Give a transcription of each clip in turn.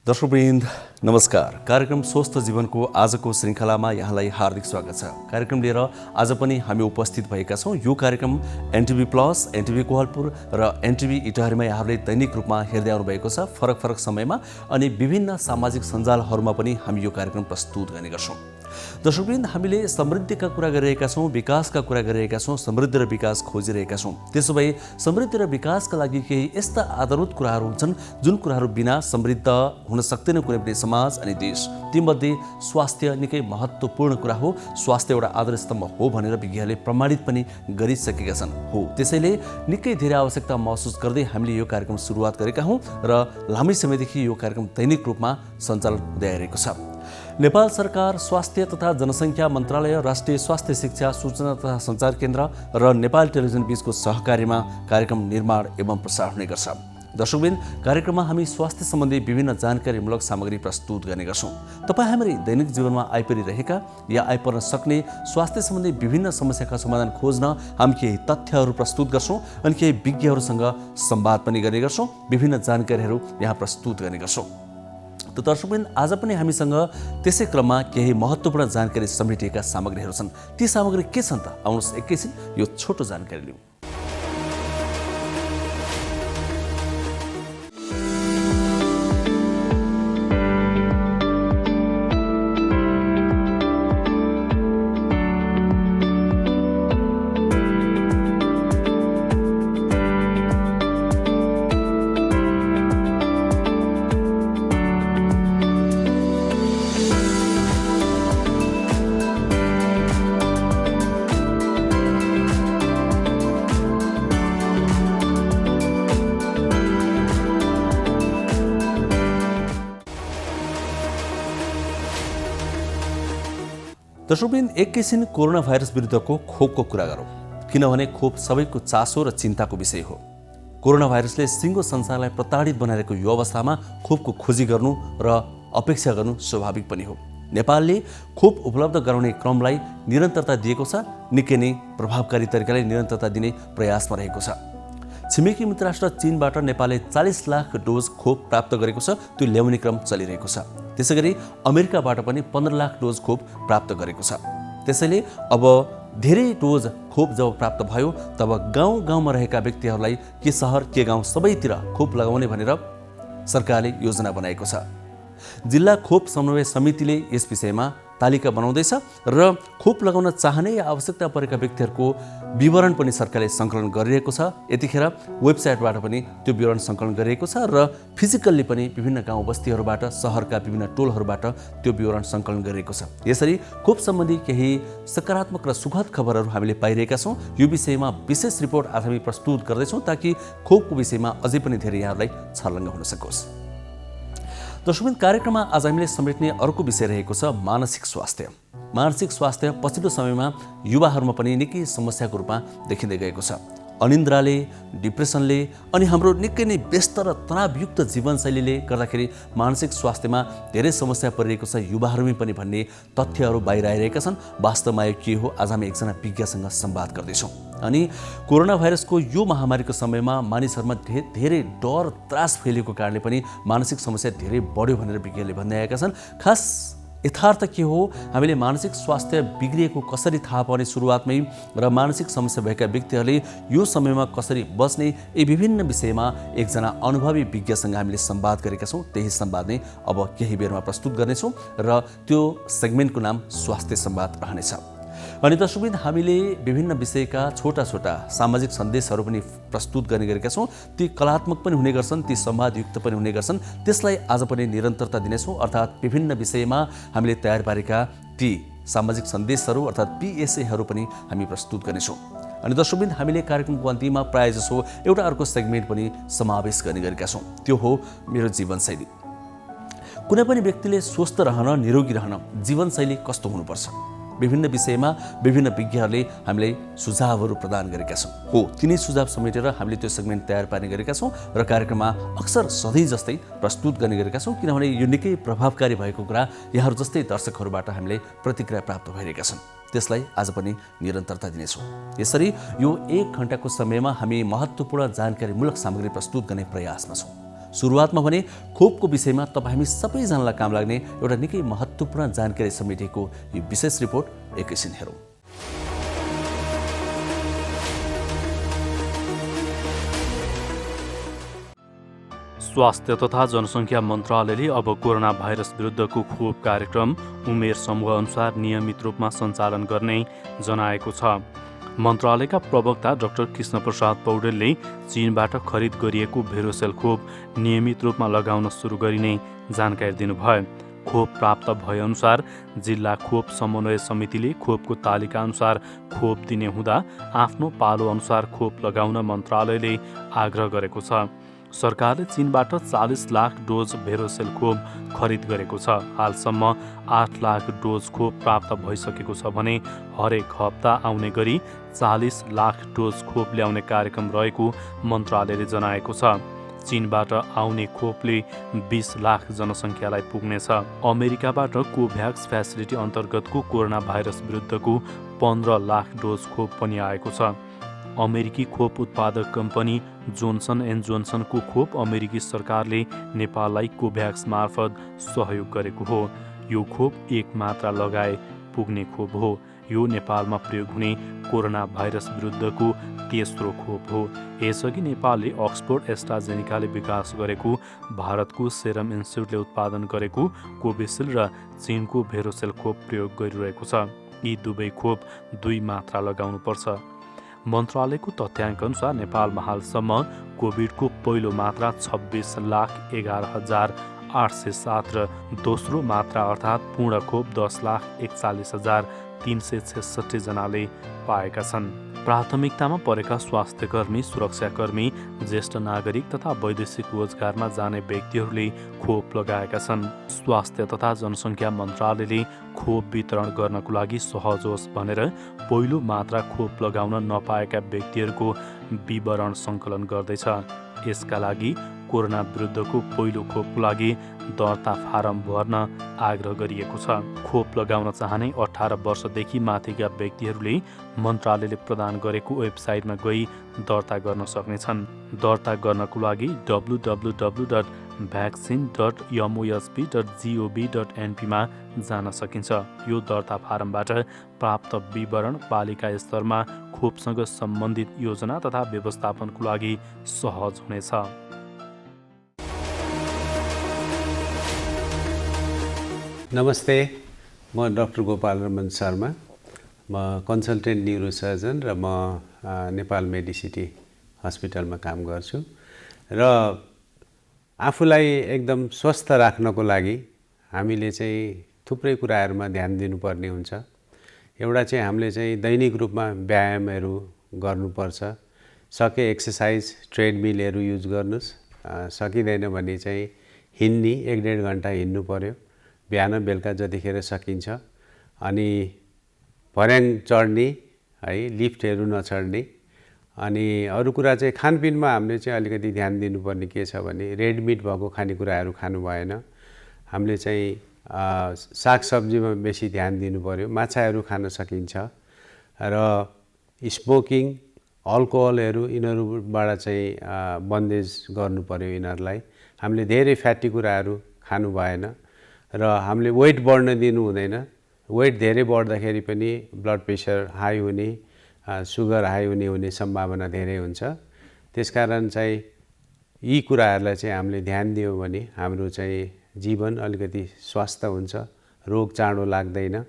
दर्शकवृन्द नमस्कार। कार्यक्रम स्वस्थ जीवनको आजको श्रृङ्खलामा यहाँलाई हार्दिक स्वागत छ। कार्यक्रम लिएर आज पनि हामी उपस्थित भएका छौँ। यो कार्यक्रम एनटिभी प्लस, एनटिभी कोहलपुर र एनटिभी इटहरीमा यहाँहरूले दैनिक रूपमा हेर्दै आउनुभएको छ। फरक फरक समयमा अनि विभिन्न सामाजिक सञ्जालहरूमा पनि हामी यो कार्यक्रम प्रस्तुत गर्ने गर्छौँ। दर्शकवृन्द, हामीले समृद्धिका कुरा गरिरहेका छौँ, विकासका कुरा गरिरहेका छौँ, समृद्धि र विकास खोजिरहेका छौँ। त्यसो भए समृद्धि र विकासका लागि केही यस्ता आधारभूत कुराहरू हुन्छन् जुन कुराहरू बिना समृद्ध हुन सक्दैन कुनै पनि समाज अनि देश। तीमध्ये स्वास्थ्य निकै महत्त्वपूर्ण कुरा हो। स्वास्थ्य एउटा आधारस्तम्भ हो भनेर विज्ञहरूले प्रमाणित पनि गरिसकेका छन्। हो, त्यसैले निकै धेरै आवश्यकता महसुस गर्दै हामीले यो कार्यक्रम सुरुवात गरेका हौँ र लामै समयदेखि यो कार्यक्रम दैनिक रूपमा सञ्चालन हुँदै आइरहेको छ। नेपाल सरकार स्वास्थ्य तथा जनसङ्ख्या मन्त्रालय, राष्ट्रिय स्वास्थ्य शिक्षा सूचना तथा सञ्चार केन्द्र र नेपाल टेलिभिजन बीचको सहकार्यमा कार्यक्रम निर्माण एवं प्रसार हुने गर्छ। दर्शकवृन्द, कार्यक्रममा हामी स्वास्थ्य सम्बन्धी विभिन्न जानकारीमूलक सामग्री प्रस्तुत गर्ने गर्छौँ। तपाईँ हाम्रो दैनिक जीवनमा आइपरिरहेका या आइपर्न सक्ने स्वास्थ्य सम्बन्धी विभिन्न समस्याका समाधान खोज्न हामी केही तथ्यहरू प्रस्तुत गर्छौँ अनि केही विज्ञहरूसँग संवाद पनि गर्ने गर्छौँ। विभिन्न जानकारीहरू यहाँ प्रस्तुत गर्ने गर्छौँ। त दर्शकवृन्द, आज पनि हामीसँग त्यसै क्रममा केही महत्त्वपूर्ण जानकारी समेटिएका सामग्रीहरू छन्। ती सामग्री के छन् त? आउनुहोस् एकैछिन यो छोटो जानकारी लिउँ। दर्शकवृन्द, एकैछिन कोरोना भाइरस विरुद्धको खोपको कुरा गरौँ, किनभने खोप सबैको चासो र चिन्ताको विषय हो। कोरोना भाइरसले सिङ्गो संसारलाई प्रताडित बनाइरहेको यो अवस्थामा खोपको खोजी गर्नु र अपेक्षा गर्नु स्वाभाविक पनि हो। नेपालले खोप उपलब्ध गराउने क्रमलाई निरन्तरता दिएको छ। निकै नै प्रभावकारी तरिकाले निरन्तरता दिने प्रयासमा रहेको छ। छिमेकी मित्र राष्ट्र चीनबाट नेपालले 40 लाख डोज खोप प्राप्त गरेको छ। त्यो ल्याउने क्रम चलिरहेको छ। त्यसैगरी अमेरिकाबाट पनि 15 लाख डोज खोप प्राप्त गरेको छ। त्यसैले अब धेरै डोज खोप जब प्राप्त भयो तब गाउँ गाउँमा रहेका व्यक्तिहरूलाई के सहर के गाउँ सबैतिर खोप लगाउने भनेर सरकारले योजना बनाएको छ। जिल्ला खोप समन्वय समितिले यस विषयमा तालिका बनाउँदैछ र खोप लगाउन चाहने या आवश्यकता परेका व्यक्तिहरूको विवरण पनि सरकारले सङ्कलन गरिरहेको छ। यतिखेर वेबसाइटबाट पनि त्यो विवरण सङ्कलन गरिएको छ र फिजिकल्ली पनि विभिन्न गाउँ बस्तीहरूबाट, सहरका विभिन्न टोलहरूबाट त्यो विवरण सङ्कलन गरिएको छ। यसरी खोप सम्बन्धी केही सकारात्मक र सुखद खबरहरू हामीले पाइरहेका छौँ। यो विषयमा विशेष रिपोर्ट आज हामी प्रस्तुत गर्दैछौँ ताकि खोपको विषयमा अझै पनि धेरै यहाँहरूलाई छर्लङ्ग हुन सकोस्। दर्शकवृन्द, कार्यक्रममा आज हामीले समेट्ने अर्को विषय रहेको छ मानसिक स्वास्थ्य। मानसिक स्वास्थ्य पछिल्लो समयमा युवाहरूमा पनि निकै समस्याको रूपमा देखिँदै गएको छ। अनिन्द्राले, डिप्रेसनले अनि हाम्रो निकै नै व्यस्त र तनावयुक्त जीवनशैलीले गर्दाखेरि मानसिक स्वास्थ्यमा धेरै समस्या परिरहेको छ युवाहरूमै पनि भन्ने तथ्यहरू बाहिर आइरहेका छन्। वास्तवमा यो के हो, आज हामी एकजना विज्ञसँग संवाद गर्दैछौँ। अनि कोरोना भाइरसको यो महामारीको समयमा मानिसहरूमा धेरै डर त्रास फैलिएको कारणले पनि मानसिक समस्या धेरै बढ्यो भनेर विज्ञहरूले भन्दै आएका छन्। खास यथार्थ के हो, हामीले मानसिक स्वास्थ्य बिग्रिएको कसरी थाहा पाउने सुरुवातमै र मानसिक समस्या भएका व्यक्तिहरूले यो समयमा कसरी बच्ने, यी विभिन्न विषयमा एकजना अनुभवी विज्ञसँग हामीले संवाद गरेका छौँ। त्यही संवाद नै अब केही बेरमा प्रस्तुत गर्नेछौँ र त्यो सेगमेन्टको नाम स्वास्थ्य संवाद रहनेछ। अनि दर्शकवृन्द, हामीले विभिन्न विषयका छोटा छोटा सामाजिक सन्देशहरू पनि प्रस्तुत गर्ने गरेका छौँ। ती कलात्मक पनि हुने गर्छन्, ती संवादयुक्त पनि हुने गर्छन्। त्यसलाई आज पनि निरन्तरता दिनेछौँ। अर्थात् विभिन्न विषयमा हामीले तयार पारेका ती सामाजिक सन्देशहरू अर्थात् PSAहरू पनि हामी प्रस्तुत गर्नेछौँ। अनि दर्शकवृन्द, हामीले कार्यक्रमको अन्तिममा प्रायः जसो एउटा अर्को सेगमेन्ट पनि समावेश गर्ने गरेका छौँ। त्यो हो मेरो जीवनशैली। कुनै पनि व्यक्तिले स्वस्थ रहन, निरोगी रहन जीवनशैली कस्तो हुनुपर्छ, विभिन्न विषयमा विभिन्न विज्ञहरूले हामीलाई सुझावहरू प्रदान गरेका छौँ। हो, तिनै सुझाव समेटेर हामीले त्यो सेगमेन्ट तयार पार्ने गरेका छौँ र कार्यक्रममा अक्सर सधैँ जस्तै प्रस्तुत गर्ने गरेका छौँ। किनभने यो निकै प्रभावकारी भएको कुरा यहाँहरू जस्तै दर्शकहरूबाट हामीले प्रतिक्रिया प्राप्त भइरहेका छन्। त्यसलाई आज पनि निरन्तरता दिनेछौँ। यसरी यो 1 घण्टाको समयमा हामी महत्त्वपूर्ण जानकारीमूलक सामग्री प्रस्तुत गर्ने प्रयासमा छौँ। सुरुवातमा भने खोपको विषयमा तपाईँ हामी सबैजनालाई काम लाग्ने एउटा निकै महत्त्वपूर्ण जानकारी समेटेको यो विशेष रिपोर्ट एकैछिन हेरौँ। स्वास्थ्य तथा जनसङ्ख्या मन्त्रालयले अब कोरोना भाइरस विरुद्धको खोप कार्यक्रम उमेर समूह अनुसार नियमित रूपमा सञ्चालन गर्ने जनाएको छ। मन्त्रालयका प्रवक्ता डाक्टर कृष्णप्रसाद पौडेलले चीनबाट खरिद गरिएको भेरोसेल खोप नियमित रूपमा लगाउन सुरु गरिने जानकारी दिनुभयो। खोप प्राप्त भएअनुसार जिल्ला खोप समन्वय समितिले खोपको तालिका अनुसार खोप दिने हुँदा आफ्नो पालो अनुसार खोप लगाउन मन्त्रालयले आग्रह गरेको छ। सरकारले चीनबाट 40 लाख डोज भेरोसेल खोप खरिद गरेको छ। हालसम्म 8 लाख डोज खोप प्राप्त भइसकेको छ भने हरेक हप्ता आउने गरी 40 लाख डोज खोप ल्याउने कार्यक्रम रहेको मन्त्रालयले जनाएको छ। चीनबाट आउने खोपले 20 लाख जनसङ्ख्यालाई पुग्नेछ। अमेरिकाबाट कोभ्याक्स फेसिलिटी अन्तर्गतको कोरोना भाइरस विरुद्धको 15 लाख डोज खोप पनि आएको छ। अमेरिकी खोप उत्पादक कम्पनी जोन्सन एन्ड जोन्सनको खोप अमेरिकी सरकारले नेपाललाई कोभ्याक्स मार्फत सहयोग गरेको हो। यो खोप एक मात्रा लगाए पुग्ने खोप हो। यो नेपालमा प्रयोग हुने कोरोना भाइरस विरुद्धको तेस्रो खोप हो। यसअघि नेपालले अक्सफोर्ड एस्ट्राजेनिकाले विकास गरेको, भारतको सेरम इन्स्टिच्युटले उत्पादन गरेको कोभिसिल्ड र चीनको भेरोसेल खोप प्रयोग गरिरहेको छ। यी दुवै खोप 2 मात्रा लगाउनुपर्छ। मन्त्रालयको तथ्याङ्क अनुसार नेपालमा हालसम्म कोभिडको पहिलो मात्रा 26,11,807 र दोस्रो मात्रा अर्थात् पूर्ण खोप 10,41,366 जनाले पाएका छन्। प्राथमिकतामा परेका स्वास्थ्यकर्मी, सुरक्षाकर्मी, ज्येष्ठ नागरिक तथा वैदेशिक रोजगारमा जाने व्यक्तिहरूले खोप लगाएका छन्। स्वास्थ्य तथा जनसङ्ख्या मन्त्रालयले खोप वितरण गर्नको लागि सहज होस् भनेर पहिलो मात्रा खोप लगाउन नपाएका व्यक्तिहरूको विवरण सङ्कलन गर्दैछ। यसका लागि कोरोना विरुद्धको पहिलो खोपको लागि दर्ता फारम भर्न आग्रह गरिएको छ। खोप लगाउन चाहने 18 वर्षदेखि माथिका व्यक्तिहरूले मन्त्रालयले प्रदान गरेको वेबसाइटमा गई दर्ता गर्न सक्नेछन्। दर्ता गर्नको लागि www.vaccine.mosp.gov.np मा जान सकिन्छ। यो दर्ता फारमबाट प्राप्त विवरण पालिका स्तरमा खोपसँग सम्बन्धित योजना तथा व्यवस्थापनको लागि सहज हुनेछ। नमस्ते, म डाक्टर गोपाल रमन शर्मा। म कन्सल्टेन्ट न्युरोसर्जन र म नेपाल मेडिसिटी हस्पिटलमा काम गर्छु। र आफूलाई एकदम स्वस्थ राख्नको लागि हामीले चाहिँ थुप्रै कुराहरूमा ध्यान दिनुपर्ने हुन्छ। एउटा चाहिँ हामीले चाहिँ दैनिक रूपमा व्यायामहरू गर्नुपर्छ। सके एक्सर्साइज ट्रेडमिलहरू युज गर्नुहोस्, सकिँदैन भने चाहिँ हिँड्ने 1-1.5 घन्टा हिँड्नु पर्यो बिहान बेलुका जतिखेर सकिन्छ। अनि भर्याङ चढ्ने है, लिफ्टहरू नचढ्ने। अनि अरू कुरा चाहिँ खानपिनमा हामीले चाहिँ अलिकति ध्यान दिनुपर्ने के छ भने रेड मिट भएको खानेकुराहरू खानु भएन। हामीले चाहिँ सागसब्जीमा बेसी ध्यान दिनु पर्यो। माछाहरू खान सकिन्छ। र स्मोकिङ, अल्कोहलहरू यिनीहरूबाट चाहिँ बन्देज गर्नु पर्यो। यिनीहरूलाई हामीले धेरै फ्याटी कुराहरू खानु भएन। र हामीले वेट बढ्न दिनु हुँदैन। वेट धेरै बढ्दाखेरि पनि ब्लड प्रेसर हाई हुने, सुगर हाई हुने सम्भावना धेरै हुन्छ। त्यसकारण चाहिँ यी कुराहरूलाई चाहिँ हामीले ध्यान दियौँ भने हाम्रो चाहिँ जीवन अलिकति स्वस्थ हुन्छ, रोग चाँडो लाग्दैन।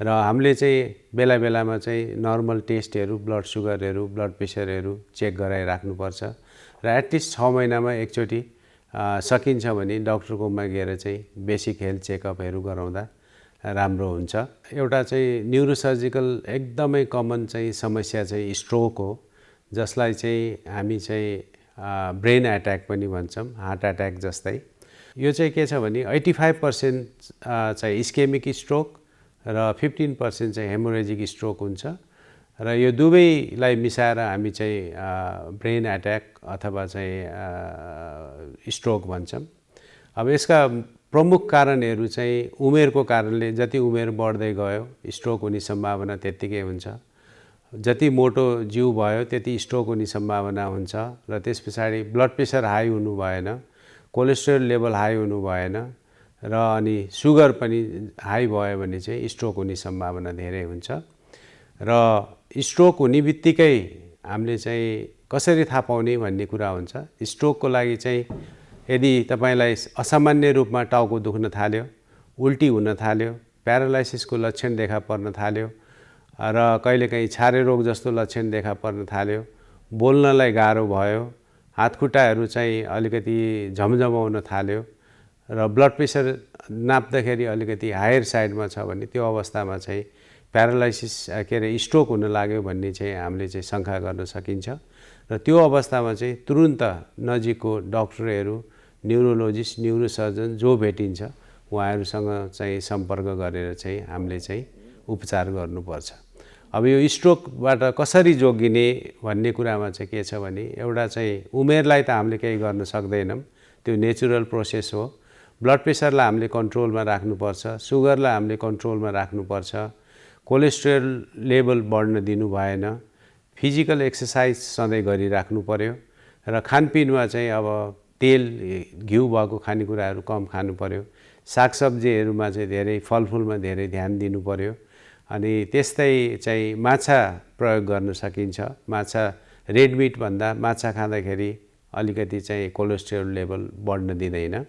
र हामीले चाहिँ बेला बेलामा चाहिँ नर्मल टेस्टहरू, ब्लड सुगरहरू, ब्लड प्रेसरहरू चेक गराइराख्नुपर्छ। र एटलिस्ट 6 महिनामा एकचोटि सकिन्छ भने डक्टरकोमा गएर चाहिँ बेसिक हेल्थ चेकअपहरू गराउँदा राम्रो हुन्छ। एउटा चाहिँ न्युरोसर्जिकल एकदमै कमन चाहिँ समस्या चाहिँ स्ट्रोक हो, जसलाई चाहिँ हामी चाहिँ ब्रेन एट्याक पनि भन्छौँ, हार्ट एट्याक जस्तै। यो चाहिँ के छ भने 85% चाहिँ इस्केमिक स्ट्रोक र 15% चाहिँ हेमोरेजिक स्ट्रोक हुन्छ। र यो दुवैलाई मिसाएर हामी चाहिँ ब्रेन एट्याक अथवा चाहिँ स्ट्रोक भन्छौँ। अब यसका प्रमुख कारणहरू चाहिँ उमेरको कारणले, जति उमेर बढ्दै गयो स्ट्रोक हुने सम्भावना त्यत्तिकै हुन्छ। जति मोटो जिउ भयो त्यति स्ट्रोक हुने सम्भावना हुन्छ। र त्यस पछाडि ब्लड प्रेसर हाई हुनु भएन, कोलेस्ट्रोल लेभल हाई हुनु भएन र अनि सुगर पनि हाई भयो भने चाहिँ स्ट्रोक हुने सम्भावना धेरै हुन्छ र स्ट्रोक हुने बित्तिकै हामीले चाहिँ कसरी थाहा पाउने भन्ने कुरा हुन्छ। स्ट्रोकको लागि चाहिँ यदि तपाईलाई असामान्य रूपमा टाउको दुख्न थाल्यो, उल्टी हुन थाल्यो, प्यारालाइसिसको लक्षण देखा पर्न थाल्यो र कहिलेकाहीँ छारे रोग जस्तो लक्षण देखा पर्न थाल्यो, बोल्नलाई गाह्रो भयो, हातखुट्टाहरू चाहिँ अलिकति झमझमाउन थाल्यो र ब्लड प्रेसर नाप्दाखेरि अलिकति हायर साइडमा छ भने त्यो अवस्थामा चाहिँ प्यारालाइसिस स्ट्रोक हुन लाग्यो भन्ने चाहिँ हामीले चाहिँ शङ्का गर्न सकिन्छ र त्यो अवस्थामा चाहिँ तुरुन्त नजिकको डाक्टरहरू, न्युरोलोजिस्ट, न्युरोसर्जन जो भेटिन्छ उहाँहरूसँग चाहिँ सम्पर्क गरेर चाहिँ हामीले चाहिँ उपचार गर्नुपर्छ। अब यो स्ट्रोकबाट कसरी जोगिने भन्ने कुरामा चाहिँ के छ भने एउटा चाहिँ उमेरलाई त हामीले केही गर्न सक्दैनौँ, त्यो नेचुरल प्रोसेस हो। ब्लड प्रेसरलाई हामीले कन्ट्रोलमा राख्नुपर्छ, सुगरलाई हामीले कन्ट्रोलमा राख्नुपर्छ, कोलेस्ट्रोल लेभल बढ्न दिनु भएन, फिजिकल एक्सर्साइज सधैँ गरिराख्नु पर्यो र खानपिनमा चाहिँ अब तेल घिउ भएको खानेकुराहरू कम खानु पर्यो, सागसब्जीहरूमा चाहिँ धेरै, फलफुलमा धेरै ध्यान दिनु पर्यो। अनि त्यस्तै चाहिँ माछा प्रयोग गर्न सकिन्छ। माछा रेड मिट भन्दा माछा खाँदाखेरि अलिकति चाहिँ कोलेस्ट्रोल लेभल बढ्न दिँदैन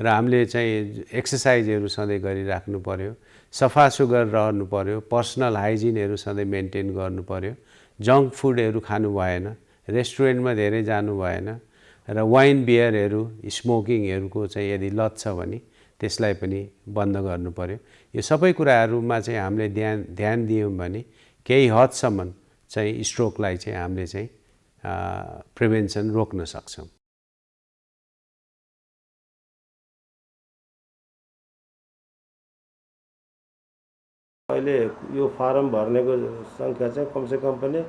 र हामीले चाहिँ एक्सर्साइजहरू सधैँ गरिराख्नु पर्यो, सफा सुग्घर रहनु पर्यो, पर्सनल हाइजिनहरू सधैँ मेन्टेन गर्नु पर्यो, जङ्क फुडहरू खानु भएन, रेस्टुरेन्टमा धेरै जानु भएन र वाइन बियरहरू, स्मोकिङहरूको चाहिँ यदि लत छ भने त्यसलाई पनि बन्द गर्नु पर्यो। यो सबै कुराहरूमा चाहिँ हामीले ध्यान दियौँ भने केही हदसम्म चाहिँ स्ट्रोकलाई चाहिँ हामीले चाहिँ प्रिभेन्सन रोक्न सक्छौँ। अहिले यो फारम भर्नेको सङ्ख्या चाहिँ कमसेकम पनि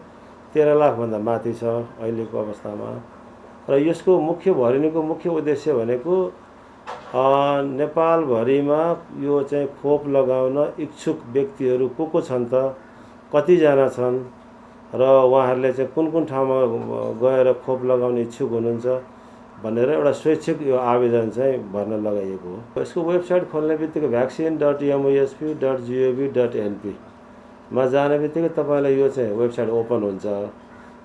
13 लाखभन्दा माथि छ अहिलेको अवस्थामा र यसको भरिनुको मुख्य उद्देश्य भनेको नेपालभरिमा यो चाहिँ खोप लगाउन इच्छुक व्यक्तिहरू को छन् त, कतिजना छन् र उहाँहरूले चाहिँ कुन ठाउँमा गएर खोप लगाउने इच्छुक हुनुहुन्छ भनेर एउटा स्वैच्छिक यो आवेदन चाहिँ भर्न लगाइएको हो। यसको वेबसाइट खोल्ने बित्तिकै vaccine.musp.gov.np मा जाने बित्तिकै तपाईँलाई यो चाहिँ वेबसाइट ओपन हुन्छ।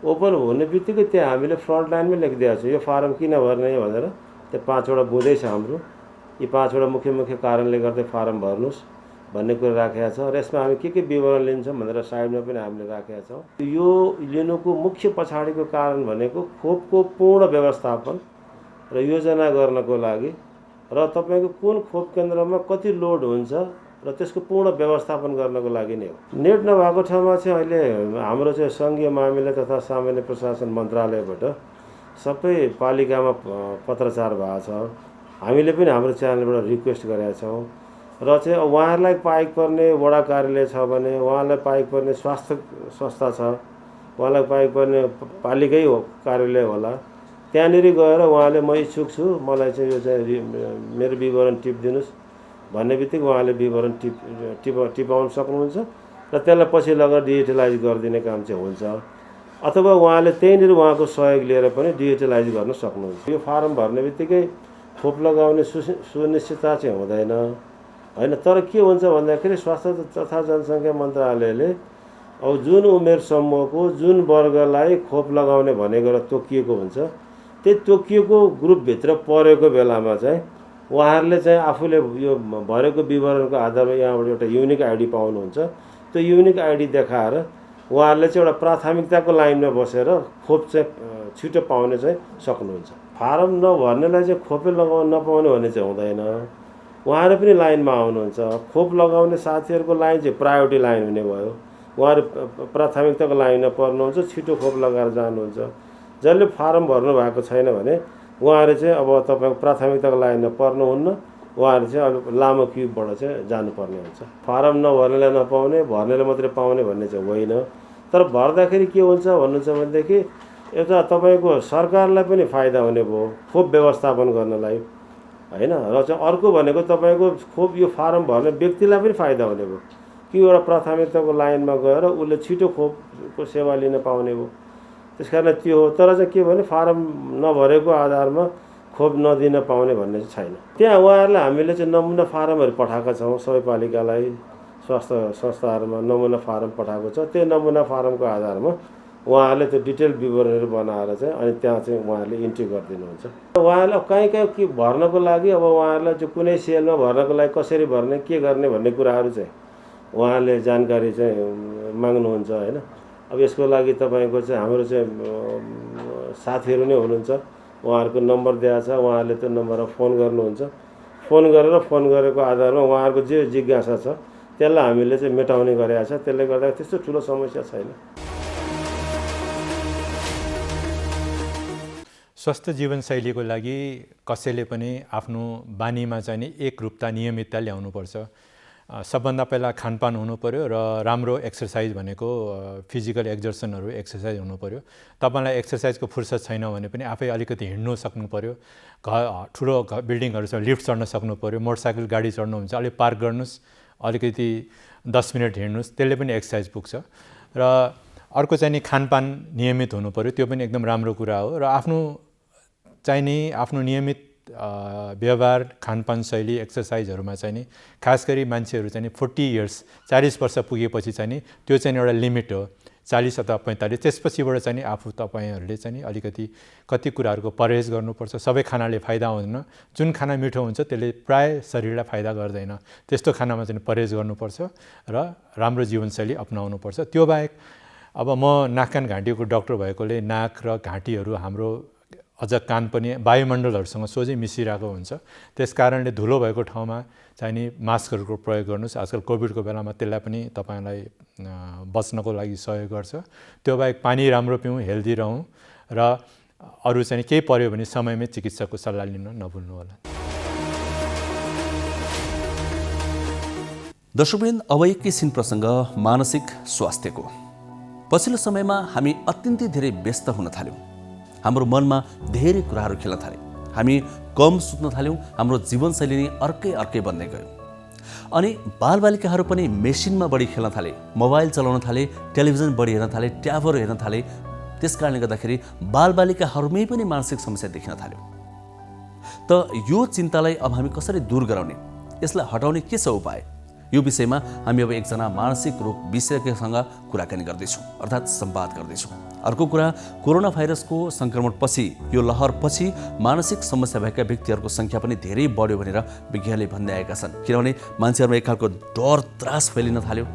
ओपन हुने बित्तिकै त्यहाँ हामीले फ्रन्ट लाइनमै लेखिदिएको छ यो फारम किन भर्ने भनेर। त्यो 5वटा बुँदै छ हाम्रो, यी 5वटा मुख्य कारणले गर्दा फारम भर्नुहोस् भन्ने कुरा राखेका छ र यसमा हामी के विवरण लिन्छौँ भनेर साइडमा पनि हामीले राखेका छौँ। यो लिनुको मुख्य पछाडिको कारण भनेको खोपको पूर्ण व्यवस्थापन र योजना गर्नको लागि र तपाईँको कुन खोप केन्द्रमा कति लोड हुन्छ र त्यसको पूर्ण व्यवस्थापन गर्नको लागि नै हो। नेट नभएको ठाउँमा चाहिँ अहिले हाम्रो चाहिँ सङ्घीय मामिला तथा सामान्य प्रशासन मन्त्रालयबाट सबै पालिकामा पत्रचार भएको छ। हामीले पनि हाम्रो च्यानलबाट रिक्वेस्ट गरेका छौँ र चाहिँ उहाँहरूलाई पाइक पर्ने वडा कार्यालय छ भने, उहाँलाई पाइक पर्ने स्वास्थ्य संस्था छ, उहाँलाई पाइक पर्ने पालिकै कार्यालय होला, त्यहाँनिर गएर उहाँले म इच्छुक छु, मलाई चाहिँ यो चाहिँ मेरो विवरण टिपिदिनुहोस् भन्ने बित्तिकै उहाँले विवरण टिपाउन सक्नुहुन्छ र त्यसलाई पछि लगेर डिजिटलाइज गरिदिने काम चाहिँ हुन्छ। अथवा उहाँले त्यहीँनिर उहाँको सहयोग लिएर पनि डिजिटलाइज गर्न सक्नुहुन्छ। यो फारम भर्ने बित्तिकै खोप लगाउने सुनिश्चितता चाहिँ हुँदैन होइन। तर के हुन्छ भन्दाखेरि स्वास्थ्य तथा जनसङ्ख्या मन्त्रालयले अब जुन उमेर समूहको जुन वर्गलाई खोप लगाउने भनेर तोकिएको हुन्छ, त्यही तोकिएको ग्रुपभित्र परेको बेलामा चाहिँ उहाँहरूले चाहिँ आफूले यो भरेको विवरणको आधारमा यहाँबाट एउटा युनिक आइडी पाउनुहुन्छ। त्यो युनिक आइडी देखाएर उहाँहरूले चाहिँ एउटा प्राथमिकताको लाइनमा बसेर खोप चाहिँ छिटो पाउने चाहिँ सक्नुहुन्छ। फारम नभर्नेलाई चाहिँ खोपै लगाउन नपाउने भन्ने चाहिँ हुँदैन। उहाँहरू पनि लाइनमा आउनुहुन्छ। खोप लगाउने साथीहरूको लाइन चाहिँ प्रायोरिटी लाइन हुने भयो। उहाँहरू प्राथमिकताको लाइनमा पर्नुहुन्छ, छिटो खोप लगाएर जानुहुन्छ। जसले फारम भर्नु भएको छैन भने उहाँहरू चाहिँ अब तपाईँको प्राथमिकताको लाइनमा पर्नुहुन्न, उहाँहरू चाहिँ अब लामो क्युबाट चाहिँ जानुपर्ने हुन्छ। फारम नभर्नेलाई नपाउने, भर्नेलाई मात्रै पाउने भन्ने चाहिँ होइन। तर भर्दाखेरि के हुन्छ भन्नुहुन्छ भनेदेखि एउटा तपाईँको सरकारलाई पनि फाइदा हुने भयो खोप व्यवस्थापन गर्नलाई होइन। र चाहिँ अर्को भनेको तपाईँको खोप यो फारम भर्ने व्यक्तिलाई पनि फाइदा हुने भयो कि एउटा प्राथमिकताको लाइनमा गएर उसले छिटो खोपको सेवा लिन पाउने भयो। त्यस कारण त्यो हो। तर चाहिँ के भने फारम नभरेको आधारमा खोप नदिन पाउने भन्ने चाहिँ छैन। त्यहाँ उहाँहरूलाई हामीले चाहिँ नमुना फारमहरू पठाएका छौँ, सबै पालिकालाई स्वास्थ्य संस्थाहरूमा नमुना फारम पठाएको छ। त्यो नमुना फारमको आधारमा उहाँहरूले त्यो डिटेल विवरणहरू बनाएर चाहिँ अनि त्यहाँ चाहिँ उहाँहरूले इन्ट्री गरिदिनुहुन्छ। उहाँहरूलाई कहीँ कहीँ के भर्नको लागि अब उहाँहरूलाई चाहिँ कुनै सेलमा भर्नको लागि कसरी भर्ने के गर्ने भन्ने कुराहरू चाहिँ उहाँहरूले जानकारी चाहिँ माग्नुहुन्छ होइन। अब यसको लागि तपाईँको चाहिँ हाम्रो चाहिँ साथीहरू नै हुनुहुन्छ, उहाँहरूको नम्बर दिएको छ, उहाँहरूले त्यो नम्बरमा फोन गर्नुहुन्छ। फोन गरेको आधारमा उहाँहरूको जे जिज्ञासा छ त्यसलाई हामीले चाहिँ मेटाउने गरेका छ। त्यसले गर्दा त्यस्तो ठुलो समस्या छैन। स्वस्थ जीवनशैलीको लागि कसैले पनि आफ्नो बानीमा चाहिँ नि एकरूपता नियमितता ल्याउनुपर्छ। सबभन्दा पहिला खानपान हुनु पर्यो र राम्रो एक्सर्साइज भनेको फिजिकल एक्जर्सनहरू एक्सर्साइज हुनु पर्यो। तपाईँलाई एक्सर्साइजको फुर्सद छैन भने पनि आफै अलिकति हिँड्नु सक्नु पर्यो। ठुलो बिल्डिङहरू छ लिफ्ट चढ्न सक्नु पर्यो। मोटरसाइकल गाडी चढ्नुहुन्छ अलिक पार्क गर्नुहोस्, अलिकति 10 मिनट हिँड्नुहोस्, त्यसले पनि एक्सर्साइज पुग्छ। र अर्को चाहिँ नि खानपान नियमित हुनु पर्यो, त्यो पनि एकदम राम्रो कुरा हो। र आफ्नो नियमित व्यवहार, खानपान शैली, एक्सर्साइजहरूमा चाहिँ नि खास गरी मान्छेहरू चाहिँ नि 40 इयर्स 40 वर्ष पुगेपछि चाहिँ नि त्यो चाहिँ एउटा लिमिट हो, 40 अथवा 45। त्यसपछिबाट चाहिँ नि आफू तपाईँहरूले चाहिँ नि अलिकति कति कुराहरूको परहेज गर्नुपर्छ। सबै खानाले फाइदा हुँदैन। जुन खाना मिठो हुन्छ त्यसले प्राय शरीरलाई फाइदा गर्दैन। त्यस्तो खानामा चाहिँ परहेज गर्नुपर्छ र राम्रो जीवनशैली अपनाउनुपर्छ। त्यो बाहेक अब म नाक कान घाँटीको डाक्टर भएकोले नाक र घाँटीहरू हाम्रो अझ कान पनि वायुमण्डलहरूसँग सोझै मिसिरहेको हुन्छ। त्यस कारणले धुलो भएको ठाउँमा चाहिँ नि मास्कहरूको प्रयोग गर्नुहोस्। आजकल कोभिडको बेलामा त्यसलाई पनि तपाईँलाई बच्नको लागि सहयोग गर्छ। त्यो बाहेक पानी राम्रो पिउँ, हेल्दी रहौँ र अरू चाहिँ केही पर्यो भने समयमै चिकित्सकको सल्लाह लिन नभुल्नु होला। दर्शकवृन्द, अब एकैछिन प्रसङ्ग मानसिक स्वास्थ्यको। पछिल्लो समयमा हामी अत्यन्तै धेरै व्यस्त हुन थाल्यौँ। हाम्रो मनमा धेरै कुराहरू खेल्न थाल्यौँ। हामी कम सुत्न थाल्यौँ। हाम्रो जीवनशैली नै अर्कै बन्दै गयो। अनि बालबालिकाहरू पनि मेसिनमा बढी खेल्न थाले, मोबाइल चलाउन थाले, टेलिभिजन बढी हेर्न थाले, ट्याबहरू हेर्न थाले। त्यस कारणले गर्दाखेरि बालबालिकाहरूमै पनि मानसिक समस्या देखिन थाल्यो। त यो चिन्तालाई अब हामी कसरी दूर गराउने, यसलाई हटाउने के छ उपाय? यो विषयमा हामी अब एकजना मानसिक रोग विशेषज्ञसँग कुराकानी गर्दैछौँ, अर्थात् संवाद गर्दैछौँ। अर्को कुरा, कोरोना भाइरसको सङ्क्रमणपछि, यो लहरपछि मानसिक समस्या भएका व्यक्तिहरूको सङ्ख्या पनि धेरै बढ्यो भनेर विज्ञहरूले भन्दै आएका छन्। किनभने मान्छेहरूमा एक खालको डर त्रास फैलिन थाल्यो।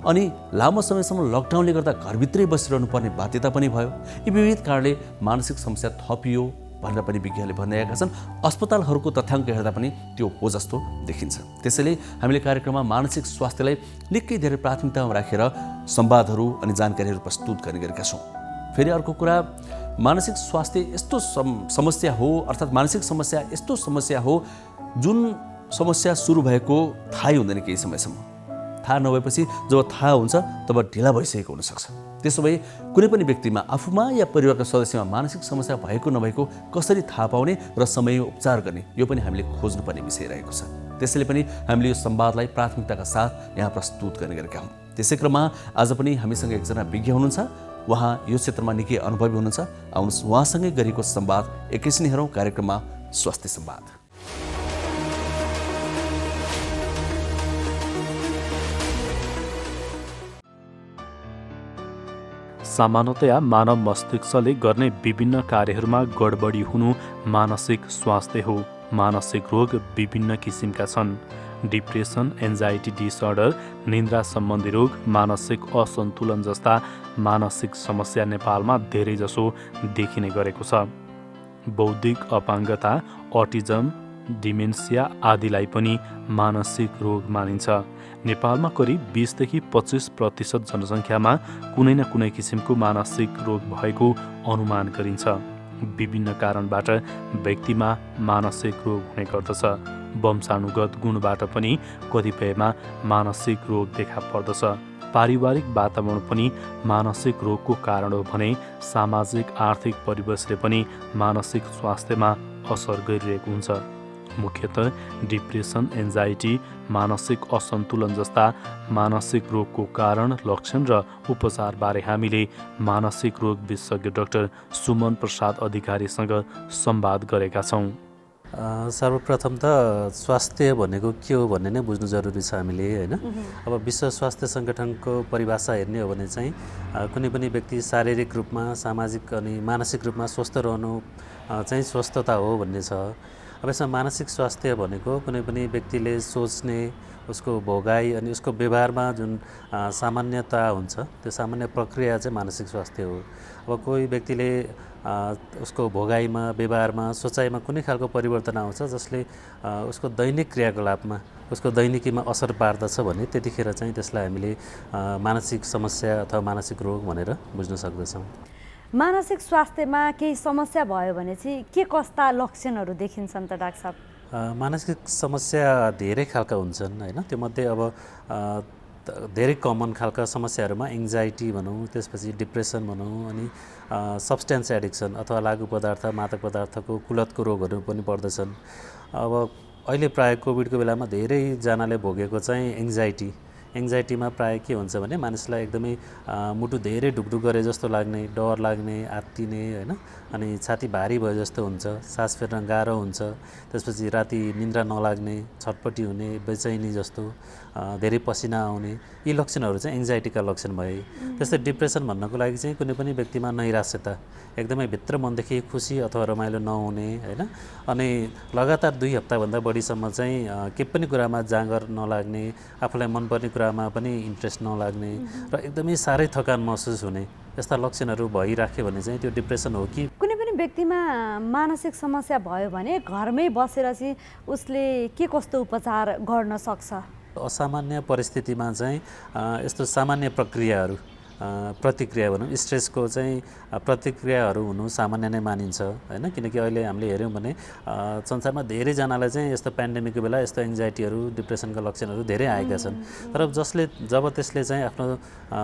अनि लामो समयसम्म लकडाउनले गर्दा घरभित्रै बसिरहनु पर्ने बाध्यता पनि भयो। यी विविध कारणले मानसिक समस्या थपियो भनेर पनि विज्ञहरूले भन्दै आएका छन्। अस्पतालहरूको तथ्याङ्क हेर्दा पनि त्यो हो जस्तो देखिन्छ। त्यसैले हामीले कार्यक्रममा मानसिक स्वास्थ्यलाई निकै धेरै प्राथमिकतामा राखेर संवादहरू अनि जानकारीहरू प्रस्तुत गर्ने गरेका छौँ। फेरि अर्को कुरा, मानसिक स्वास्थ्य यस्तो समस्या हो, अर्थात् मानसिक समस्या यस्तो समस्या हो जुन समस्या सुरु भएको थाहै हुँदैन केही समयसम्म। थाहा नभएपछि जब थाहा हुन्छ तब ढिला भइसकेको हुनसक्छ। त्यसो भए कुनै पनि व्यक्तिमा, आफूमा या परिवारका सदस्यमा मानसिक समस्या भएको नभएको कसरी थाहा पाउने र समयमा उपचार गर्ने, यो पनि हामीले खोज्नुपर्ने विषय रहेको छ। त्यसैले पनि हामीले यो संवादलाई प्राथमिकताका साथ यहाँ प्रस्तुत गर्ने गरेका हौँ। त्यसै क्रममा आज पनि हामीसँग एकजना विज्ञ हुनुहुन्छ। उहाँ यो क्षेत्रमा निकै अनुभवी हुनुहुन्छ। आउनुहोस् उहाँसँगै गरेको संवाद एकैछिन हेरौँ कार्यक्रममा स्वास्थ्य संवाद। सामान्यतया मानव मस्तिष्कले गर्ने विभिन्न कार्यहरूमा गडबडी हुनु मानसिक स्वास्थ्य हो। मानसिक रोग विभिन्न किसिमका छन्। डिप्रेसन, एन्जाइटी डिसअर्डर, निन्द्रा सम्बन्धी रोग, मानसिक असन्तुलन जस्ता मानसिक समस्या नेपालमा धेरैजसो देखिने गरेको छ। बौद्धिक अपाङ्गता, अटिजम, डिमेन्सिया आदिलाई पनि मानसिक रोग मानिन्छ। नेपालमा करिब 20 देखि 25% जनसङ्ख्यामा कुनै न कुनै किसिमको मानसिक रोग भएको अनुमान गरिन्छ। विभिन्न कारणबाट व्यक्तिमा मानसिक रोग हुने गर्दछ। वंशानुगत गुणबाट पनि कतिपयमा मानसिक रोग देखा पर्दछ। पारिवारिक वातावरण पनि मानसिक रोगको कारण हो भने सामाजिक आर्थिक परिवेशले पनि मानसिक स्वास्थ्यमा असर गरिरहेको हुन्छ। मुख्यतः डिप्रेसन, एन्जाइटी, मानसिक असन्तुलन जस्ता मानसिक रोगको कारण, लक्षण र उपचारबारे हामीले मानसिक रोग विशेषज्ञ डाक्टर सुमन प्रसाद अधिकारीसँग संवाद गरेका छौँ। सर्वप्रथम त स्वास्थ्य भनेको के हो भन्ने नै बुझ्नु जरुरी छ हामीले होइन। अब विश्व स्वास्थ्य सङ्गठनको परिभाषा हेर्ने हो भने चाहिँ कुनै पनि व्यक्ति शारीरिक रूपमा सामाजिक अनि मानसिक रूपमा स्वस्थ रहनु चाहिँ स्वस्थता हो भन्ने छ। अब यसमा मानसिक स्वास्थ्य भनेको कुनै पनि व्यक्तिले सोच्ने उसको भोगाइ अनि उसको व्यवहारमा जुन सामान्यता हुन्छ त्यो सामान्य प्रक्रिया चाहिँ मानसिक स्वास्थ्य हो। अब कोही व्यक्तिले उसको भोगाइमा व्यवहारमा सोचाइमा कुनै खालको परिवर्तन आउँछ जसले उसको दैनिक क्रियाकलापमा उसको दैनिकीमा असर पार्दछ भने त्यतिखेर चाहिँ त्यसलाई हामीले मानसिक समस्या अथवा मानसिक रोग भनेर बुझ्न सक्दछौँ। मानसिक स्वास्थ्यमा केही समस्या भयो भने चाहिँ के कस्ता लक्षणहरू देखिन्छन् त डाक्टर साहब? मानसिक समस्या धेरै खालका हुन्छन् होइन। त्योमध्ये अब धेरै कमन खालका समस्याहरूमा एङ्जाइटी भनौँ, त्यसपछि डिप्रेसन भनौँ, अनि सब्सटेन्स एडिक्सन अथवा लागु पदार्थ मादक पदार्थको कुलतको रोगहरू पनि पर्दछन्। अब अहिले प्राय कोभिडको बेलामा धेरैजनाले भोगेको चाहिँ एङ्जाइटीमा प्राय के हुन्छ भने मानिसलाई एकदमै मुटु धेरै ढुकढुक गरे जस्तो लाग्ने, डर लाग्ने, आत्तिने होइन, अनि छाती भारी भए जस्तो हुन्छ, सास फेर्न गाह्रो हुन्छ, त्यसपछि राति निन्द्रा नलाग्ने, छटपटी हुने, बेचैनी जस्तो, धेरै पसिना आउने, यी लक्षणहरू चाहिँ एङ्जाइटीका लक्षण भए। त्यस्तै डिप्रेसन भन्नको लागि चाहिँ कुनै पनि व्यक्तिमा नैराश्यता, एकदमै भित्र मनदेखि खुसी अथवा रमाइलो नहुने होइन, अनि लगातार 2 हप्ताभन्दा बढीसम्म चाहिँ के पनि कुरामा जाँगर नलाग्ने, आफूलाई मनपर्ने कुरामा पनि इन्ट्रेस्ट नलाग्ने र एकदमै साह्रै थकान महसुस हुने, यस्ता लक्षणहरू भइराख्यो भने चाहिँ त्यो डिप्रेसन हो कि। कुनै पनि व्यक्तिमा मानसिक समस्या भयो भने घरमै बसेर चाहिँ उसले के कस्तो उपचार गर्न सक्छ? असामान्य परिस्थितिमा चाहिँ यस्तो सामान्य प्रतिक्रिया भनौँ, स्ट्रेसको चाहिँ प्रतिक्रियाहरू हुनु सामान्य नै मानिन्छ होइन। किनकि अहिले हामीले हेऱ्यौँ भने संसारमा धेरैजनालाई चाहिँ यस्तो पेन्डेमिकको बेला यस्तो एङ्जाइटीहरू डिप्रेसनका लक्षणहरू धेरै आएका छन्। तर जब त्यसले चाहिँ आफ्नो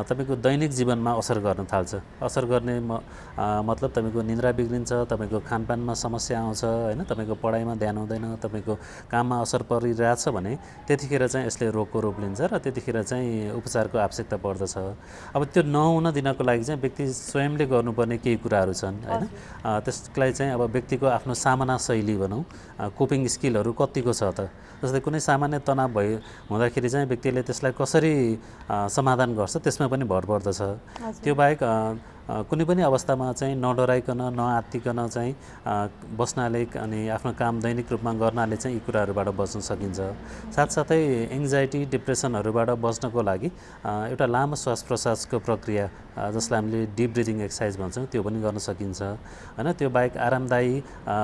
तपाईँको दैनिक जीवनमा असर गर्न थाल्छ, असर गर्ने मतलब तपाईँको निन्द्रा बिग्रिन्छ, तपाईँको खानपानमा समस्या आउँछ होइन, तपाईँको पढाइमा ध्यान हुँदैन, तपाईँको काममा असर परिरहेछ भने त्यतिखेर चाहिँ यसले रोगको रूप लिन्छ र त्यतिखेर चाहिँ उपचारको आवश्यकता पर्दछ। अब त्यो नहुन दिनको लागि चाहिँ व्यक्ति स्वयंले गर्नुपर्ने केही कुराहरू छन् होइन। त्यसलाई चाहिँ अब व्यक्तिको आफ्नो सामना शैली भनौँ, कोपिङ स्किलहरू कतिको छ त। जस्तै कुनै सामान्य तनाव हुँदाखेरि चाहिँ व्यक्तिले त्यसलाई कसरी समाधान गर्छ त्यसमा पनि भर पर्दछ। त्यो बाहेक कुनै पनि अवस्थामा चाहिँ नडराइकन नआत्तिकन चाहिँ बस्नाले अनि आफ्नो काम दैनिक रूपमा गर्नाले चाहिँ यी कुराहरूबाट बच्न सकिन्छ। साथसाथै एङ्जाइटी डिप्रेसनहरूबाट बच्नको लागि एउटा लामो श्वास प्रश्वासको प्रक्रिया जसलाई हामीले डिप ब्रिदिङ एक्सर्साइज भन्छौँ त्यो पनि गर्न सकिन्छ होइन। त्यो बाहेक आरामदायी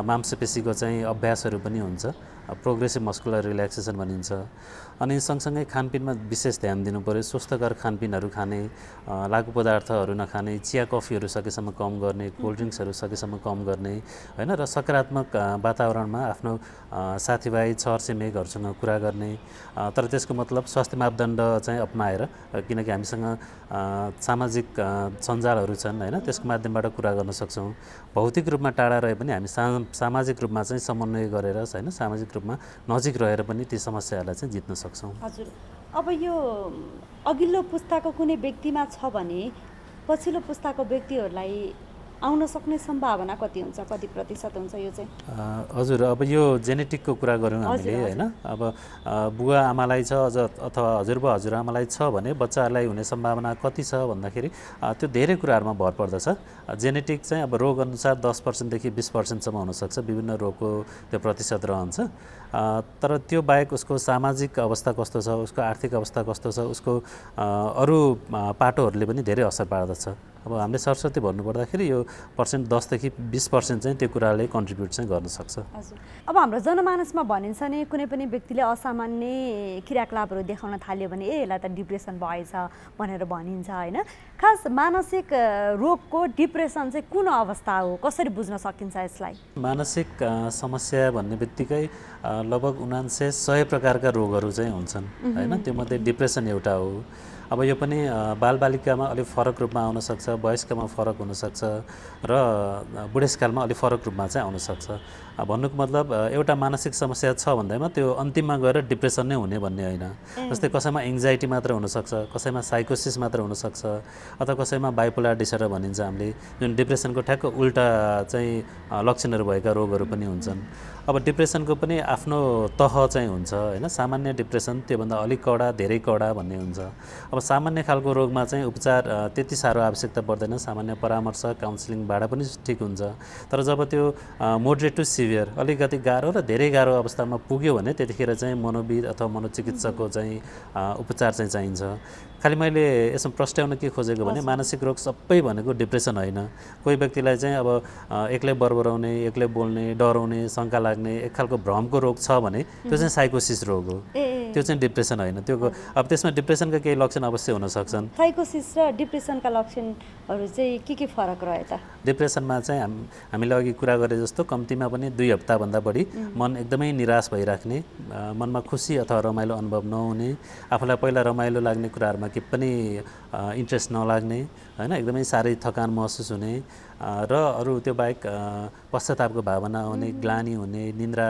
मांसपेशीको चाहिँ अभ्यासहरू पनि हुन्छ, प्रोग्रेसिभ मस्कुलर रिल्याक्सेसन भनिन्छ। अनि सँगसँगै खानपिनमा विशेष ध्यान दिनु पऱ्यो, स्वस्थकर खानपिनहरू खाने, लागु पदार्थहरू नखाने, चिया कफीहरू सकेसम्म कम गर्ने, कोल्ड ड्रिङ्क्सहरू सकेसम्म कम गर्ने होइन, र सकारात्मक वातावरणमा आफ्नो साथीभाइ छरछिमेकहरूसँग कुरा गर्ने। तर त्यसको मतलब स्वास्थ्य मापदण्ड चाहिँ अपनाएर, किनकि हामीसँग सामाजिक सञ्जालहरू छन् होइन, त्यसको माध्यमबाट कुरा गर्न सक्छौँ। भौतिक रूपमा टाढा रहे पनि हामी सामाजिक रूपमा चाहिँ समन्वय गरेर होइन, सामाजिक रूपमा नजिक रहेर पनि ती समस्याहरूलाई चाहिँ जित्न सक्छौँ। हजुर, अब यो अघिल्लो पुस्ताको कुनै व्यक्तिमा छ भने पछिल्लो पुस्ताको व्यक्तिहरूलाई आउन सक्ने सम्भावना कति हुन्छ, कति प्रतिशत हुन्छ यो चाहिँ? हजुर, अब यो जेनेटिकको कुरा गऱ्यौँ हामीले होइन। अब बुवा आमालाई छ अथवा हजुरबा हजुरआमालाई छ भने बच्चाहरूलाई हुने सम्भावना कति छ भन्दाखेरि त्यो धेरै कुराहरूमा भर पर्दछ। जेनेटिक चाहिँ अब रोग अनुसार 10%देखि 20%सम्म हुनसक्छ, विभिन्न रोगको त्यो प्रतिशत रहन्छ। तर त्यो बाहेक उसको सामाजिक अवस्था कस्तो छ, उसको आर्थिक अवस्था कस्तो छ, उसको अरू पाटोहरूले पनि धेरै असर पार्दछ। अब हामीले सरस्वती भन्नुपर्दाखेरि यो 10% देखि 20% चाहिँ त्यो कुराले कन्ट्रिब्युट चाहिँ गर्न सक्छ। हजुर, अब हाम्रो जनमानसमा भनिन्छ नि कुनै पनि व्यक्तिले असामान्य क्रियाकलापहरू देखाउन थाल्यो भने यसलाई त डिप्रेसन भएछ भनेर भनिन्छ होइन। खास मानसिक रोगको डिप्रेसन चाहिँ कुन अवस्था हो, कसरी बुझ्न सकिन्छ यसलाई? मानसिक समस्या भन्ने बित्तिकै लगभग 99-100 प्रकारका रोगहरू चाहिँ हुन्छन् होइन। त्योमध्ये डिप्रेसन एउटा हो। अब यो पनि बालबालिकामा अलिक फरक रूपमा आउन सक्छ वयस्कमा फरक हुनसक्छ र बुढेसकालमा अलिक फरक रूपमा चाहिँ आउनसक्छ। भन्नुको मतलब एउटा मानसिक समस्या छ भन्दैमा त्यो अन्तिममा गएर डिप्रेसन नै हुने भन्ने होइन। जस्तै कसैमा एङ्जाइटी मात्र हुनसक्छ, कसैमा साइकोसिस मात्र हुनसक्छ, अथवा कसैमा बाइपोलर डिसअर्डर भनिन्छ हामीले, जुन डिप्रेसनको ठ्याक्क उल्टा चाहिँ लक्षणहरू भएका रोगहरू पनि हुन्छन्। अब डिप्रेसनको पनि आफ्नो तह चाहिँ हुन्छ होइन। सामान्य डिप्रेसन त्योभन्दा अलिक कडा, धेरै कडा भन्ने हुन्छ। अब सामान्य खालको रोगमा चाहिँ उपचार त्यति साह्रो आवश्यकता पर्दैन, सामान्य परामर्श काउन्सिलिङबाट पनि ठिक हुन्छ। तर जब त्यो मोडरेट टु सिभियर अलिकति गाह्रो र धेरै गाह्रो अवस्थामा पुग्यो भने त्यतिखेर चाहिँ मनोविद अथवा मनोचिकित्सकको चाहिँ उपचार चाहिँ चाहिन्छ। खालि मैले यसमा प्रस्ट्याउन के खोजेको भने मानसिक रोग सबै भनेको डिप्रेसन होइन। कोही व्यक्तिलाई चाहिँ अब एक्लै बरबराउने, एक्लै बोल्ने, डराउने, शङ्का लाग्ने एक खालको भ्रमको रोग छ भने त्यो चाहिँ साइकोसिस रोग हो, त्यो चाहिँ डिप्रेसन होइन। त्यो अब त्यसमा डिप्रेसनका केही लक्षण अवश्य हुन सक्छन्। साइकोसिस र डिप्रेसनका लक्षणहरू चाहिँ के फरक रह्यो त? डिप्रेसनमा चाहिँ हामीले अघि कुरा गरे जस्तो कम्तीमा पनि 2 हप्ताभन्दा बढी मन एकदमै निराश भइराख्ने, मनमा खुसी अथवा रमाइलो अनुभव नहुने, आफूलाई पहिला रमाइलो लाग्ने कुराहरूमा के पनि इन्ट्रेस्ट नलाग्ने होइन, एकदमै साह्रै थकान महसुस हुने र अरू त्यो बाहेक पश्चातापको भावना आउने, ग्लानी हुने, निन्द्रा